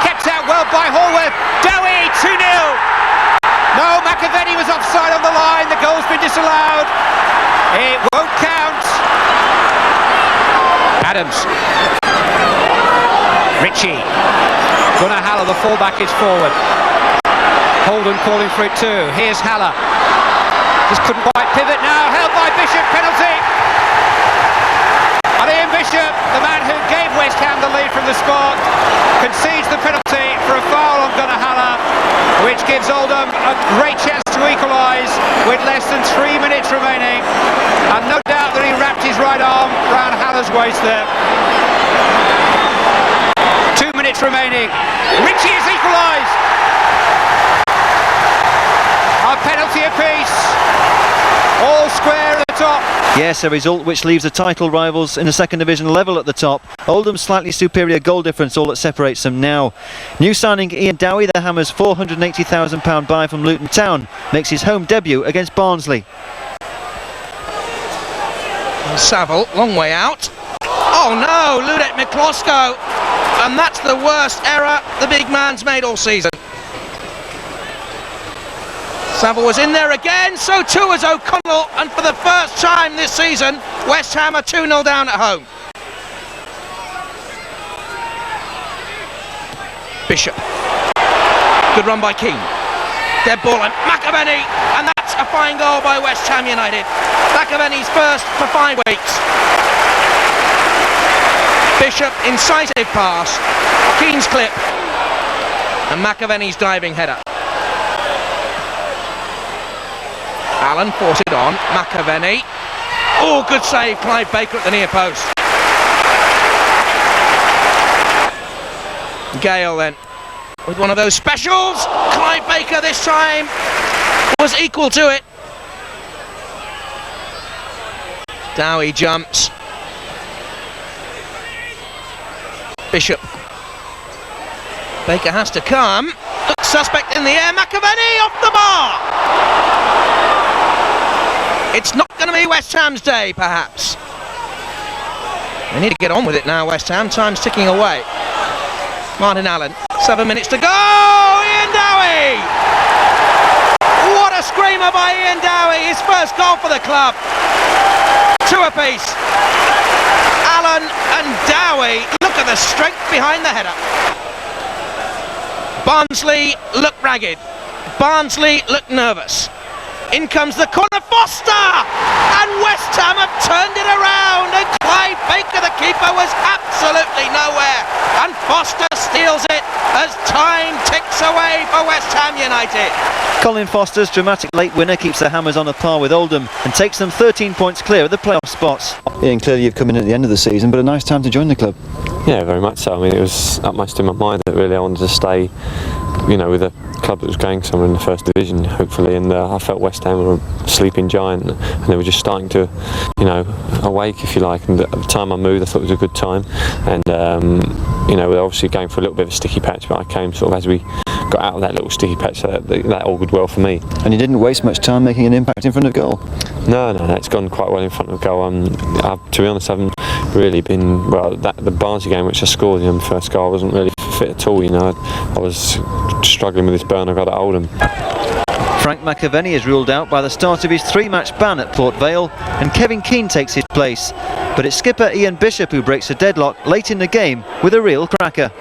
Kept out well by Hallworth. Dowie 2-0. No, McAvenny was offside on the line. The goal's been disallowed. It won't count. Adams. Ritchie. Gunnar Haller, the fullback, is forward. Holden calling for it too. Here's Haller. Just couldn't quite pivot now. Held by Bishop. Penalty. And Ian Bishop, the man who gave West Ham the lead from the spot, concedes the penalty for a foul on Gunnar Haller, which gives Oldham a great chance to equalise with less than 3 minutes remaining. And no doubt that he wrapped his right arm round Haller's waist there. 2 minutes remaining. Ritchie has equalised. A penalty apiece. All square at the top. Yes, a result which leaves the title rivals in the second division level at the top. Oldham's slightly superior goal difference, all that separates them now. New signing Ian Dowie, the Hammers' £480,000 buy from Luton Town, makes his home debut against Barnsley. Saville, long way out. Oh no, Ludek Miklosko. And that's the worst error the big man's made all season. Saville was in there again, so too was O'Connell, and for the first time this season, West Ham are 2-0 down at home. Bishop. Good run by Keane. Dead ball and McAvenny, and that's a fine goal by West Ham United. McAvenny's first for 5 weeks. Bishop, incisive pass. Keane's clip. And McAvenny's diving header. Allen forced it on. McAvenny. Oh, good save, Clive Baker at the near post. Gale then, with one of those specials. Clive Baker this time was equal to it. Dowie jumps. Bishop. Baker has to come. Looks suspect in the air. McAvenny off the bar. It's not going to be West Ham's day, perhaps. They need to get on with it now, West Ham. Time's ticking away. Martin Allen, 7 minutes to go. Ian Dowie! What a screamer by Ian Dowie. His first goal for the club. 2 apiece. Allen and Dowie. Look at the strength behind the header. Barnsley look ragged. Barnsley look nervous. In comes the corner, Foster! And West Ham have turned it around, and Clive Baker, the keeper, was absolutely nowhere. And Foster steals it as time ticks away for West Ham United. Colin Foster's dramatic late winner keeps the Hammers on a par with Oldham and takes them 13 points clear of the playoff spots. Ian, clearly you've come in at the end of the season, but a nice time to join the club. Yeah, very much so. I mean, it was upmost in my mind that really I wanted to stay, you know, with a club that was going somewhere in the first division, hopefully, and I felt West Ham were a sleeping giant, and they were just starting to, you know, awake, if you like. And at the time I moved, I thought it was a good time, and you know, we're obviously going for a little bit of a sticky patch, but I came sort of as we got out of that little sticky patch, so that all good well for me. And you didn't waste much time making an impact in front of goal? No, it's gone quite well in front of goal. To be honest, I haven't really been, well, the Barnsley game which I scored in the first goal, I wasn't really fit at all, you know. I was struggling with this burn I got at Oldham. Frank McAvenny is ruled out by the start of his 3-match ban at Port Vale, and Kevin Keane takes his place. But it's skipper Ian Bishop who breaks a deadlock late in the game with a real cracker.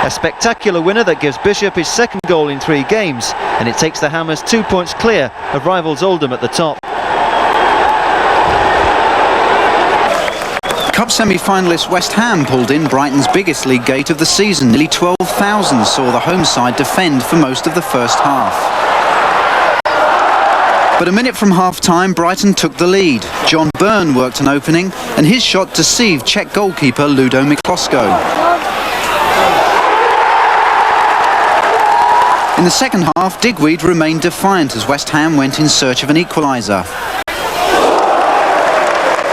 A spectacular winner that gives Bishop his second goal in 3 games, and it takes the Hammers 2 points clear of rivals Oldham at the top. Cup semi-finalist West Ham pulled in Brighton's biggest league gate of the season. Nearly 12,000 saw the home side defend for most of the first half. But a minute from half-time, Brighton took the lead. John Byrne worked an opening, and his shot deceived Czech goalkeeper Ludo Miklosko. In the second half, Digweed remained defiant as West Ham went in search of an equaliser.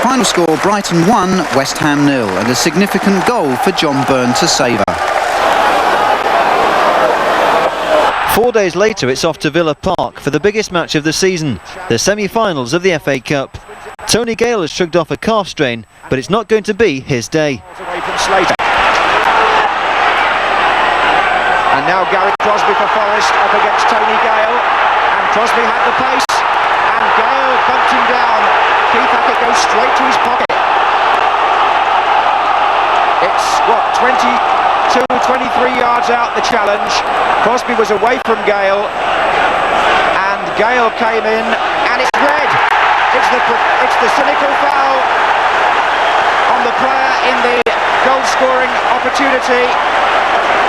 Final score, Brighton 1, West Ham 0, and a significant goal for John Byrne to savour. 4 days later, it's off to Villa Park for the biggest match of the season, the semi-finals of the FA Cup. Tony Gale has shrugged off a calf strain, but it's not going to be his day. And now Gary Crosby for Forest up against Tony Gale, and Crosby had the pace, and Gale bumped him down. Keith Hackett goes straight to his pocket. It's what, 22, 23 yards out the challenge. Crosby was away from Gale, and Gale came in, and it's red. It's the cynical foul on the player in the goal-scoring opportunity.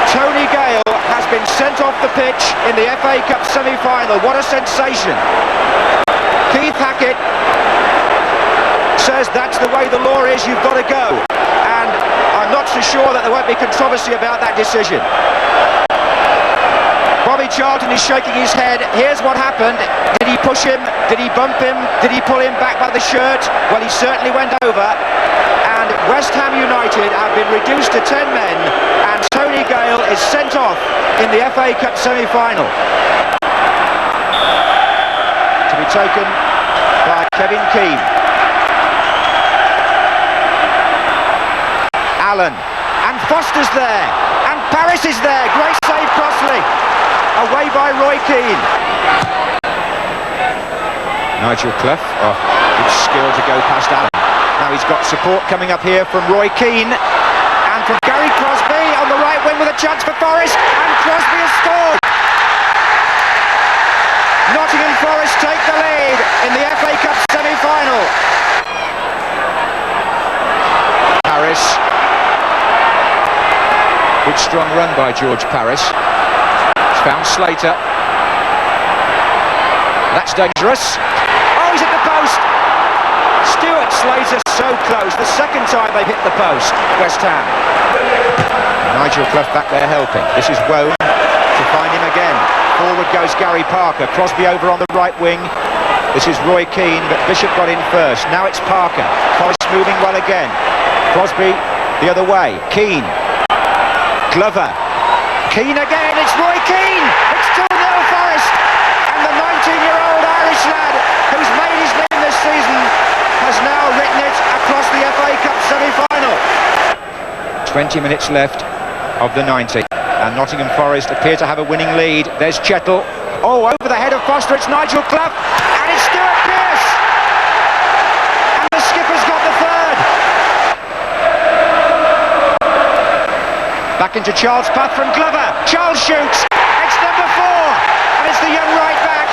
Tony Gale has been sent off the pitch in the FA Cup semi-final. What a sensation. Keith Hackett says that's the way the law is, you've got to go. And I'm not so sure that there won't be controversy about that decision. Bobby Charlton is shaking his head. Here's what happened. Did he push him? Did he bump him? Did he pull him back by the shirt? Well, he certainly went over. And West Ham United have been reduced to 10 men, and Tony Gale is sent off in the FA Cup semi-final. To be taken by Kevin Keane. Allen, and Foster's there, and Paris is there. Great save, Crossley. Away by Roy Keane. Nigel Clough, good skill to go past Allen. Now he's got support coming up here from Roy Keane and from Gary Crosby on the right wing with a chance for Forest, and Crosby has scored. Nottingham Forest take the lead in the FA Cup semi-final. Paris. Good strong run by George Paris. He's found Slater. That's dangerous. Oh, he's hit the post. Stuart Slater so close. The second time they've hit the post, West Ham. Nigel Clough back there helping. This is Wone to find him again. Forward goes Gary Parker. Crosby over on the right wing. This is Roy Keane, but Bishop got in first. Now it's Parker. Forrest moving well again. Crosby the other way. Keane. Glover. Keane again. It's Roy Keane. It's 2-0 Forest. And the 19-year-old Irish lad who's made his name this season has now written it across the FA Cup semi-final. 20 minutes left of the 90. And Nottingham Forest appear to have a winning lead. There's Chettle. Oh, over the head of Foster. It's Nigel Clough. And it's Stuart Pearce. And the skipper's got the third. Back into Charles Path from Glover. Charles shoots. It's number 4. And it's the young right back,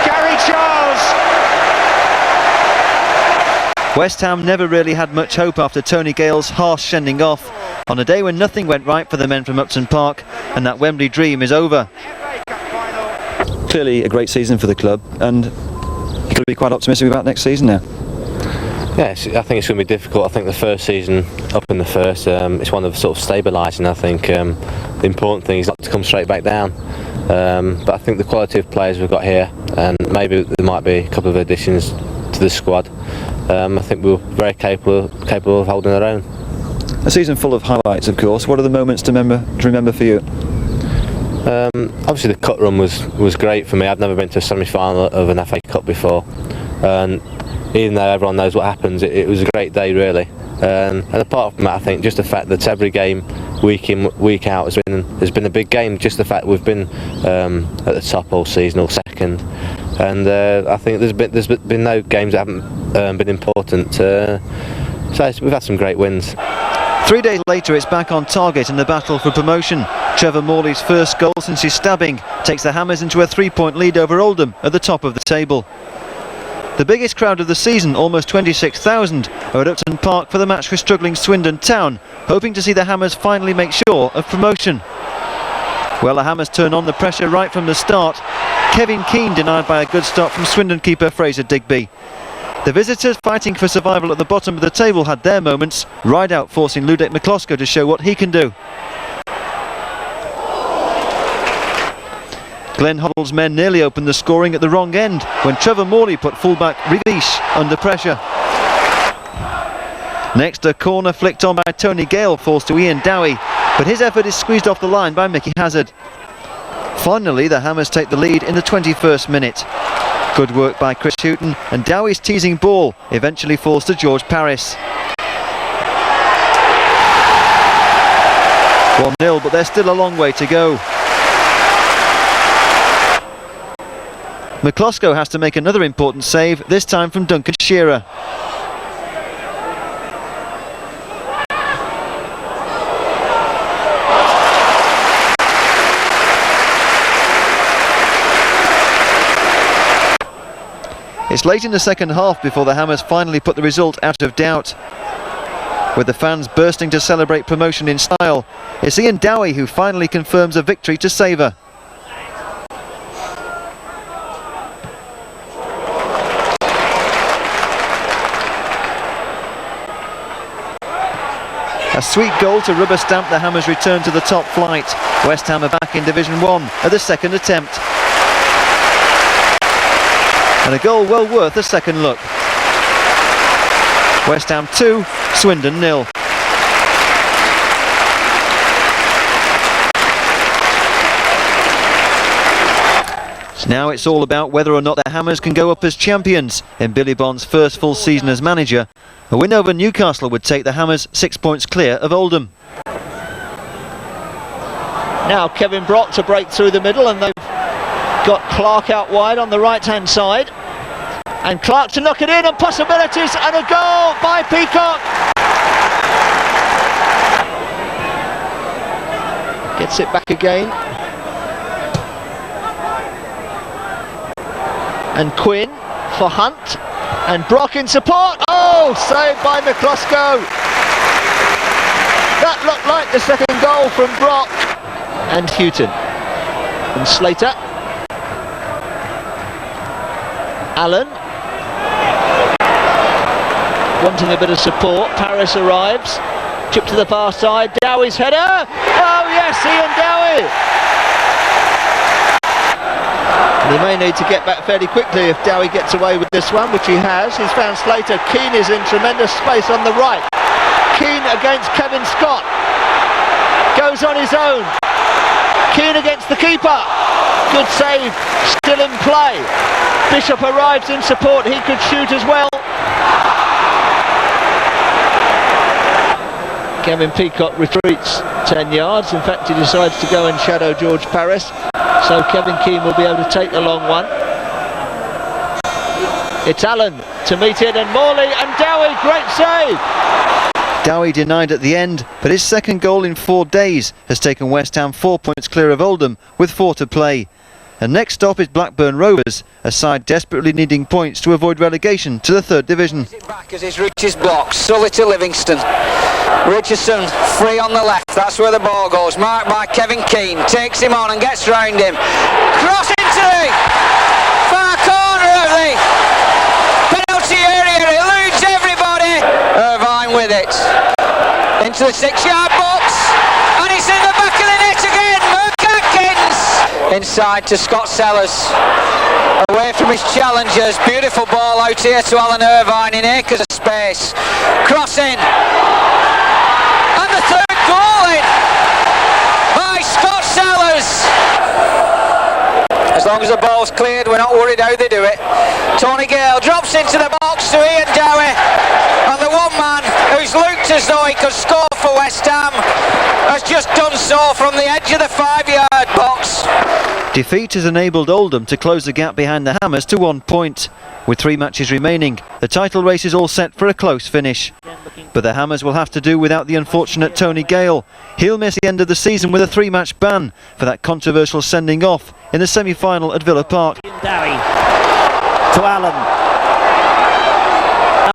Gary Charles. West Ham never really had much hope after Tony Gale's harsh sending off, on a day when nothing went right for the men from Upton Park, and that Wembley dream is over. Clearly a great season for the club, and you've got to be quite optimistic about next season now. Yes, I think it's going to be difficult. I think the first season, up in the first, it's one of sort of stabilising. I think the important thing is not to come straight back down. But I think the quality of players we've got here, and maybe there might be a couple of additions to the squad, I think we're very capable of holding our own. A season full of highlights, of course. What are the moments to remember for you? Obviously the cup run was great for me. I've never been to a semi-final of an FA Cup before, and even though everyone knows what happens, it was a great day really. And apart from that, I think just the fact that every game, week in, week out, has been a big game. Just the fact we've been at the top all season, or second, and I think there's been no games that haven't been important. So we've had some great wins. 3 days later, it's back on target in the battle for promotion. Trevor Morley's first goal since his stabbing takes the Hammers into a 3-point lead over Oldham at the top of the table. The biggest crowd of the season, almost 26,000, are at Upton Park for the match with struggling Swindon Town, hoping to see the Hammers finally make sure of promotion. Well, the Hammers turn on the pressure right from the start. Kevin Keane denied by a good start from Swindon keeper Fraser Digby. The visitors fighting for survival at the bottom of the table had their moments, Rideout forcing Ludek Miklosko to show what he can do. Glenn Hoddle's men nearly opened the scoring at the wrong end when Trevor Morley put fullback Rivish under pressure. Next, a corner flicked on by Tony Gale falls to Ian Dowie, but his effort is squeezed off the line by Mickey Hazard. Finally, the Hammers take the lead in the 21st minute. Good work by Chris Hughton, and Dowie's teasing ball eventually falls to George Paris. 1-0, but there's still a long way to go. Miklosko has to make another important save, this time from Duncan Shearer. It's late in the second half before the Hammers finally put the result out of doubt. With the fans bursting to celebrate promotion in style, it's Ian Dowie who finally confirms a victory to savour. A sweet goal to rubber stamp the Hammers' return to the top flight. West Ham are back in Division 1 at the second attempt. And a goal well worth a second look. West Ham 2, Swindon 0. Now it's all about whether or not the Hammers can go up as champions in Billy Bond's first full season as manager. A win over Newcastle would take the Hammers 6 points clear of Oldham. Now Kevin Brock to break through the middle, and they've got Clark out wide on the right hand side, and Clark to knock it in, and possibilities, and a goal by Peacock. Gets it back again, and Quinn for Hunt, and Brock in support. Oh, saved by Miklosko. That looked like the second goal from Brock. And Hughton and Slater. Allen wanting a bit of support. Paris arrives. Chip to the far side. Dowie's header. Oh yes, Ian Dowie. And he may need to get back fairly quickly if Dowie gets away with this one, which he has. He's found Slater. Keane is in tremendous space on the right. Keane against Kevin Scott. Goes on his own. Keane against the keeper. Good save. Still in play. Bishop arrives in support. He could shoot as well. Kevin Peacock retreats 10 yards. In fact, he decides to go and shadow George Paris. So Kevin Keane will be able to take the long one. It's Allen to meet it, and Morley and Dowie. Great save. Dowie denied at the end, but his second goal in 4 days has taken West Ham 4 points clear of Oldham with 4 to play. And next stop is Blackburn Rovers, a side desperately needing points to avoid relegation to the 3rd Division. Back as he's reached his box, Sully to Livingston. Richardson free on the left, that's where the ball goes, marked by Kevin Keane, takes him on and gets round him. Cross into the far corner of the penalty area, eludes everybody. Irvine with it, into the 6-yard box, and it's in the back of the net again. Merck inside to Scott Sellers, away from his challengers. Beautiful ball out here to Alan Irvine in acres of space. Crossing, and the 3rd goal in by Scott Sellers. As long as the ball's cleared, we're not worried how they do it. Tony Gale drops into the box to Ian Dowie, and the one man who's looked as though he could score for West Ham has just done so from the edge of the 5-yard box. Defeat has enabled Oldham to close the gap behind the Hammers to 1 point. With 3 matches remaining, the title race is all set for a close finish. But the Hammers will have to do without the unfortunate Tony Gale. He'll miss the end of the season with a 3-match ban for that controversial sending off in the semi-final at Villa Park. Dowie to Allen.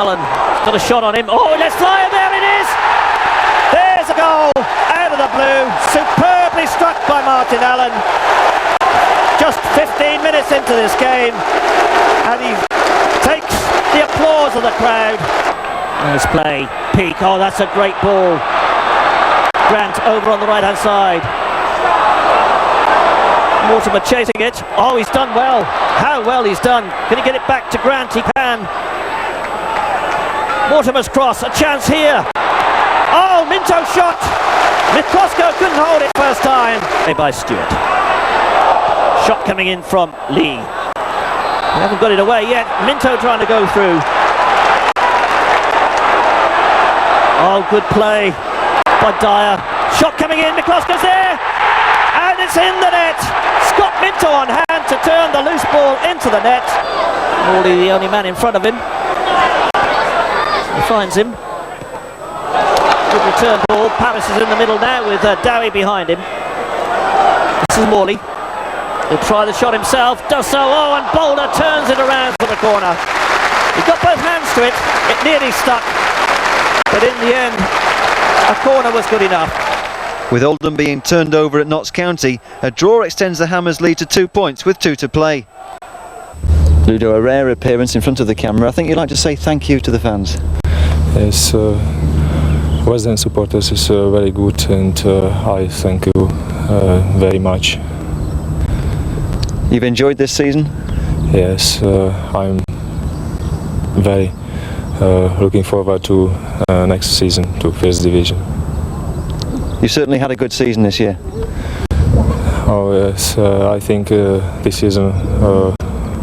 Allen got a shot on him. Oh, let's fly, and there it is! There's a goal out of the blue. Superbly struck by Martin Allen. Just 15 minutes into this game, and he takes the applause of the crowd. Nice play. Peak. Oh, that's a great ball. Grant over on the right-hand side. Mortimer chasing it. Oh, he's done well. How well he's done. Can he get it back to Grant? He can. Mortimer's cross. A chance here. Oh, Minto shot. McCloskey couldn't hold it first time. By Stewart. Shot coming in from Lee. They haven't got it away yet. Minto trying to go through. Oh, good play by Dyer. Shot coming in. McCloskey's there. And it's in the net. Scott Minto on hand to turn the loose ball into the net. Morley the only man in front of him. He finds him. Good return ball. Paris is in the middle now with Dowie behind him. This is Morley. He'll try the shot himself. Does so. Oh, and Boulder turns it around for the corner. He got both hands to it. It nearly stuck. But in the end, a corner was good enough. With Oldham being turned over at Notts County, a draw extends the Hammers' lead to 2 points with 2 to play. Ludo, a rare appearance in front of the camera. I think you'd like to say thank you to the fans. Yes, West Ham supporters is very good, and I thank you very much. You've enjoyed this season? Yes, I'm very looking forward to next season, to First Division. You certainly had a good season this year. Oh yes, I think this season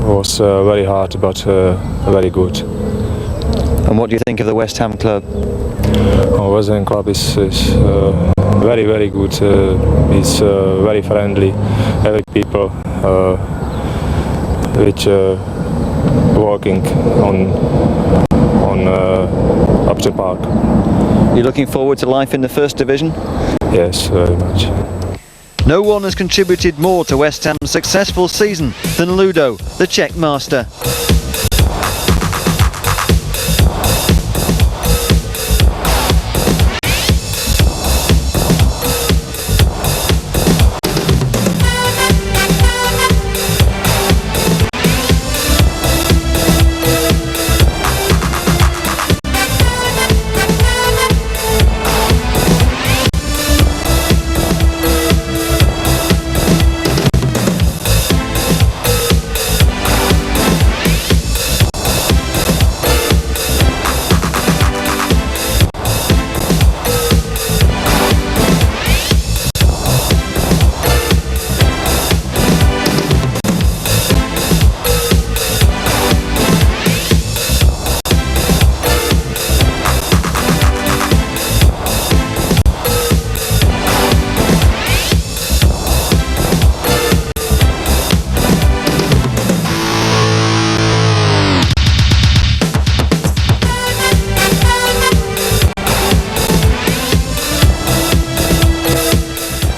was very hard, but very good. And what do you think of the West Ham club? Oh, West Ham club is very, very good. It's very friendly. Every people which working on Upton Park. You're looking forward to life in the First Division? Yes, very much. No one has contributed more to West Ham's successful season than Ludo, the Czech master.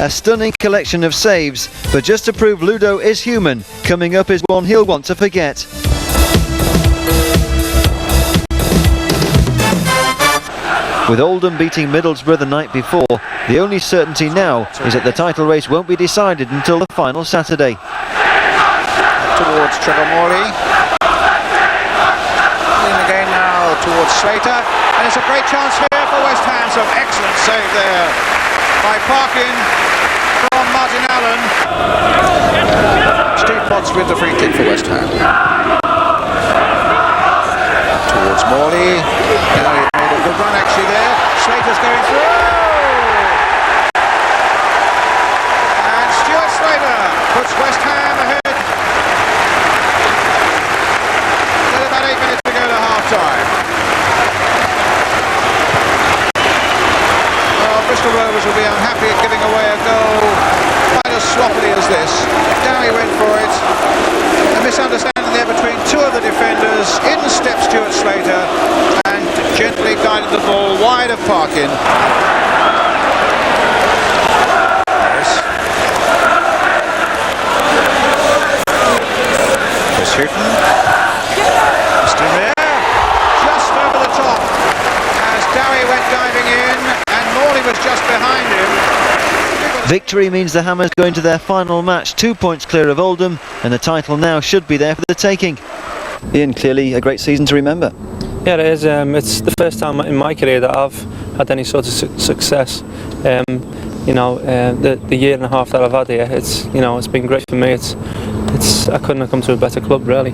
A stunning collection of saves, but just to prove Ludo is human, coming up is one he'll want to forget. With Oldham beating Middlesbrough the night before, the only certainty now is that the title race won't be decided until the final Saturday. Towards Trevor Morley. In again now towards Slater. And it's a great chance here for West Ham. Some excellent save there by Parkin from Martin Allen. Steve Potts wins a free kick for West Ham. Towards Morley. Now he made a good run actually there. Slater's going through. And Stuart Slater puts West Ham ahead. With about 8 minutes to go to half-time. Well, Bristol Rovers will be unhappy at giving away a goal quite as sloppily as this. Dowie went for it. A misunderstanding there between two of the defenders. In steps Stuart Slater and gently guided the ball wide of Parkin. Chris Hughton. Still there. Just over the top as Dowie went diving in and Morley was just behind him. Victory means the Hammers go into their final match 2 points clear of Oldham, and the title now should be there for the taking. Ian, clearly a great season to remember. Yeah, it is. It's the first time in my career that I've had any sort of success. You know, the year and a half that I've had here, it's been great for me. I couldn't have come to a better club, really.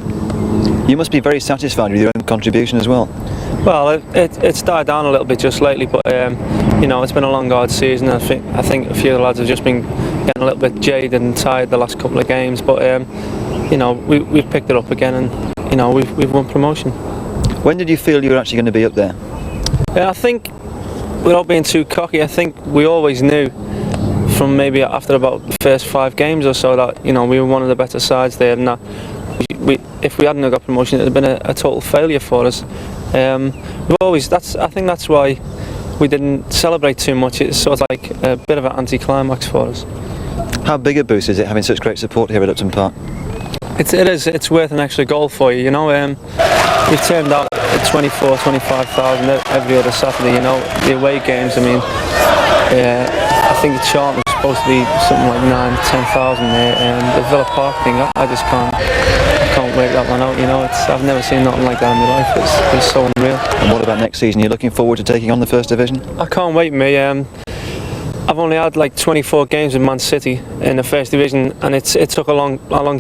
You must be very satisfied with your own contribution as well. Well, it's died down a little bit just lately, but it's been a long, hard season. I think a few of the lads have just been getting a little bit jaded and tired the last couple of games, but we've picked it up again, and we've won promotion. When did you feel you were actually going to be up there? I think, without being too cocky, I think we always knew from maybe after about the first 5 games or so that we were one of the better sides there, and that if we hadn't got promotion, it would have been a total failure for us. I think that's why we didn't celebrate too much. It's sort of like a bit of an anti-climax for us. How big a boost is it having such great support here at Upton Park? It is. It's worth an extra goal for you. We've turned out 24,000-25,000 every other Saturday. The away games. I mean, I think Charlton was supposed to be something like 9,000-10,000 there, and the Villa Park thing, I just can't work that one out. I've never seen nothing like that in my life. It's so unreal. And what about next season? You're looking forward to taking on the First Division? I can't wait, mate. I've only had like 24 games with Man City in the First Division, and it took a long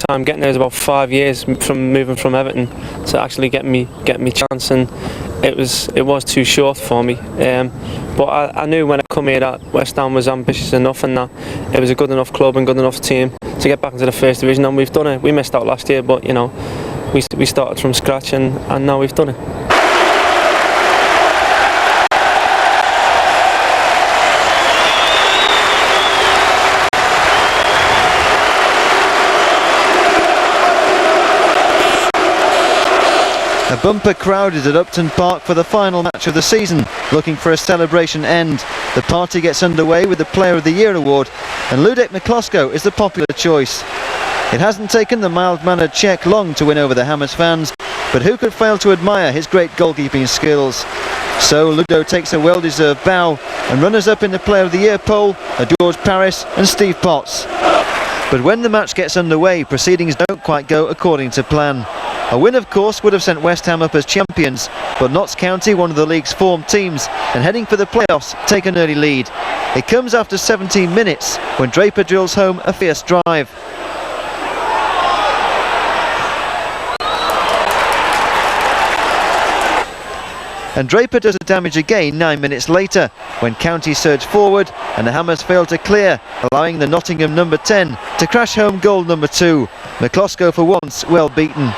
time getting there. It was about 5 years from moving from Everton to actually get me chance, and it was too short for me. But I knew when I come here that West Ham was ambitious enough, and that it was a good enough club and good enough team to get back into the First Division, and we've done it. We missed out last year, but we started from scratch, and now we've done it. A bumper crowd is at Upton Park for the final match of the season, looking for a celebration end. The party gets underway with the Player of the Year award, and Ludek McCloskey is the popular choice. It hasn't taken the mild-mannered Czech long to win over the Hammers fans, but who could fail to admire his great goalkeeping skills? So Ludo takes a well-deserved bow, and runners-up in the Player of the Year poll are George Parris and Steve Potts. But when the match gets underway, proceedings don't quite go according to plan. A win, of course, would have sent West Ham up as champions, but Notts County, one of the league's formed teams, and heading for the playoffs, take an early lead. It comes after 17 minutes, when Draper drills home a fierce drive. And Draper does the damage again 9 minutes later, when County surge forward and the Hammers fail to clear, allowing the Nottingham number 10 to crash home goal number 2. McCloskey for once well beaten.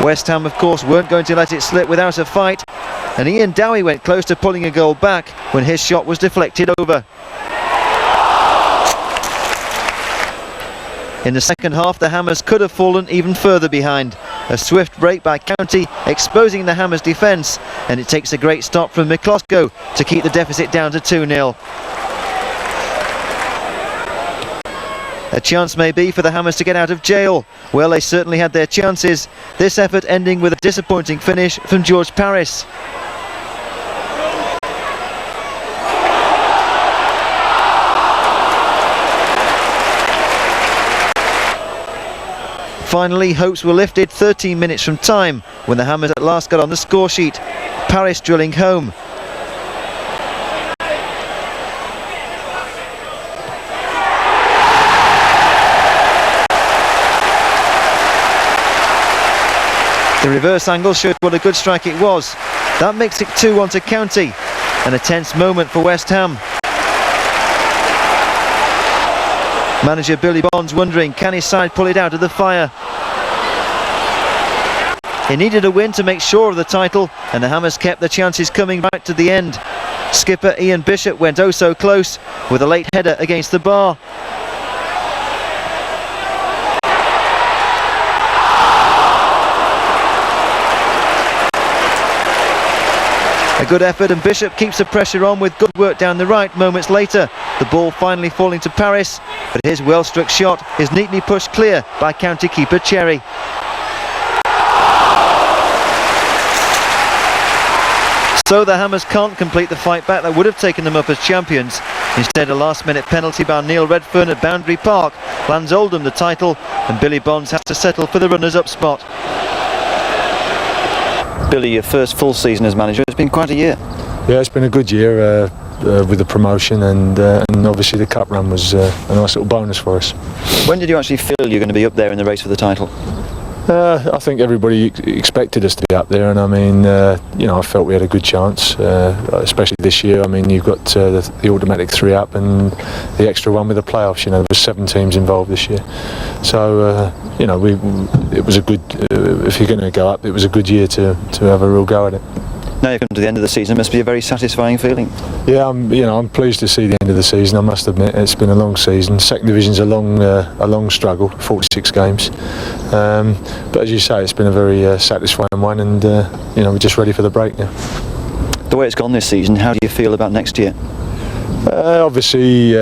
West Ham, of course, weren't going to let it slip without a fight, and Ian Dowie went close to pulling a goal back when his shot was deflected over. In the second half, the Hammers could have fallen even further behind, A swift break by County, exposing the Hammers' defence, and it takes a great stop from McCloskey to keep the deficit down to 2-0. A chance may be for the Hammers to get out of jail. Well, they certainly had their chances. This effort ending with a disappointing finish from George Paris. Finally, hopes were lifted 13 minutes from time when the Hammers at last got on the score sheet. Paris drilling home. The reverse angle showed what a good strike it was. That makes it 2-1 to County, and a tense moment for West Ham. Manager Billy Bonds wondering, can his side pull it out of the fire? He needed a win to make sure of the title, and the Hammers kept the chances coming right to the end. Skipper Ian Bishop went oh so close with a late header against the bar. A good effort, and Bishop keeps the pressure on with good work down the right moments later. The ball finally falling to Paris, but his well-struck shot is neatly pushed clear by county keeper Cherry. So the Hammers can't complete the fight back that would have taken them up as champions. Instead, a last-minute penalty by Neil Redfern at Boundary Park lands Oldham the title, and Billy Bonds has to settle for the runners-up spot. Billy, your first full season as manager, it's been quite a year. Yeah, it's been a good year with the promotion, and obviously the cup run was a nice little bonus for us. When did you actually feel you're going to be up there in the race for the title? I think everybody expected us to be up there, and I mean, you know, I felt we had a good chance, especially this year. I mean, you've got the automatic 3 up and the extra one with the playoffs. You know, there were 7 teams involved this year, so you know, it was a good. If you're going to go up, it was a good year to have a real go at it. Now you've come to the end of the season, it must be a very satisfying feeling. Yeah, I'm pleased to see the end of the season. I must admit, it's been a long season. Second division's a long struggle, 46 games. But as you say, it's been a very satisfying one, and you know, we're just ready for the break now. The way it's gone this season, how do you feel about next year? Obviously,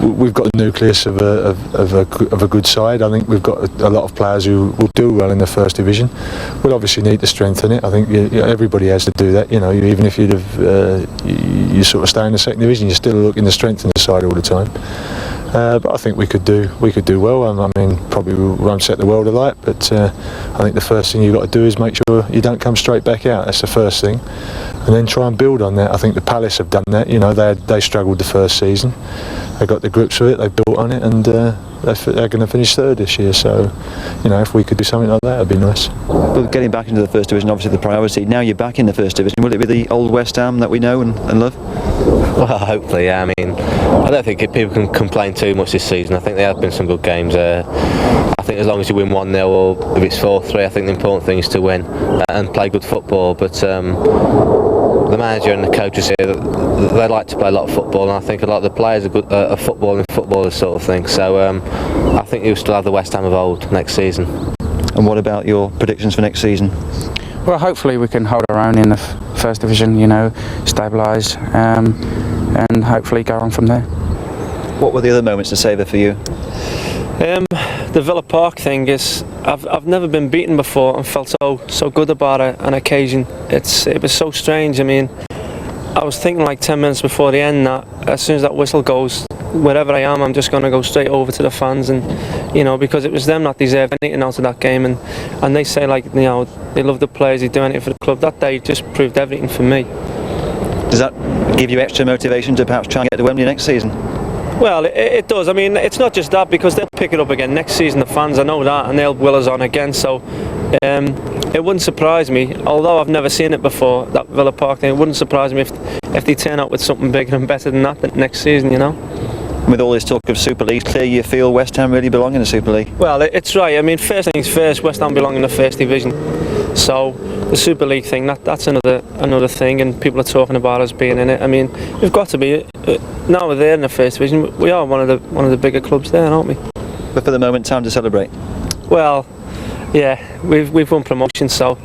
we've got a nucleus of a good side. I think we've got a lot of players who will do well in the first division. We'll obviously need to strengthen it. I think everybody has to do that. You know, even if you sort of stay in the second division, you're still looking to strengthen the side all the time. But I think we could do well. I mean, probably we won't set the world alight, but I think the first thing you've got to do is make sure you don't come straight back out. That's the first thing, and then try and build on that. I think the Palace have done that. You know, they struggled the first season. They got the grips with it. They built on it, and they're going to finish third this year. So, you know, if we could do something like that, it'd be nice. Well, getting back into the first division, obviously the priority. Now you're back in the first division. Will it be the old West Ham that we know and love? Well, hopefully, yeah. I mean, I don't think people can complain too much this season. I think there have been some good games. I think as long as you win 1-0 or if it's 4-3, I think the important thing is to win and play good football. But the manager and the coaches here, they like to play a lot of football, and I think a lot of the players are good at footballers sort of thing. So I think you'll still have the West Ham of old next season. And what about your predictions for next season? Well, hopefully we can hold our own in the first division, you know, stabilise, and hopefully go on from there. What were the other moments to savour for you? The Villa Park thing is, I've never been beaten before and felt so good about an occasion. It was so strange. I mean, I was thinking like 10 minutes before the end that as soon as that whistle goes, wherever I am, I'm just going to go straight over to the fans, and you know, because it was them that deserved anything out of that game, and they say, like, you know, they love the players, they do anything for the club. That day just proved everything for me. Does that give you extra motivation to perhaps try and get to Wembley next season? Well, it does. I mean, it's not just that, because they'll pick it up again next season, the fans, I know that, and they'll will us on again. So it wouldn't surprise me, although I've never seen it before, that Villa Park thing. It wouldn't surprise me if they turn out with something bigger and better than that next season, you know. With all this talk of Super League, clear you feel West Ham really belong in the Super League? Well, it's right. I mean, first things first, West Ham belong in the first division. So the Super League thing, that's another thing, and people are talking about us being in it. I mean, we've got to be. Now we're there in the first division, we are one of the bigger clubs there, aren't we? But for the moment, time to celebrate. Well, yeah, we've won promotion, so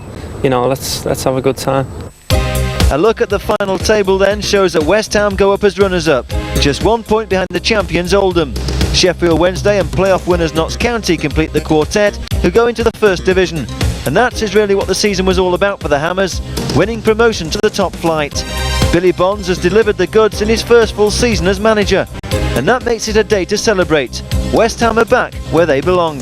you know, let's have a good time. A look at the final table then shows that West Ham go up as runners-up, just 1 point behind the champions Oldham. Sheffield Wednesday and playoff winners Notts County complete the quartet, who go into the First Division. And that is really what the season was all about for the Hammers, winning promotion to the top flight. Billy Bonds has delivered the goods in his first full season as manager, and that makes it a day to celebrate. West Ham are back where they belong.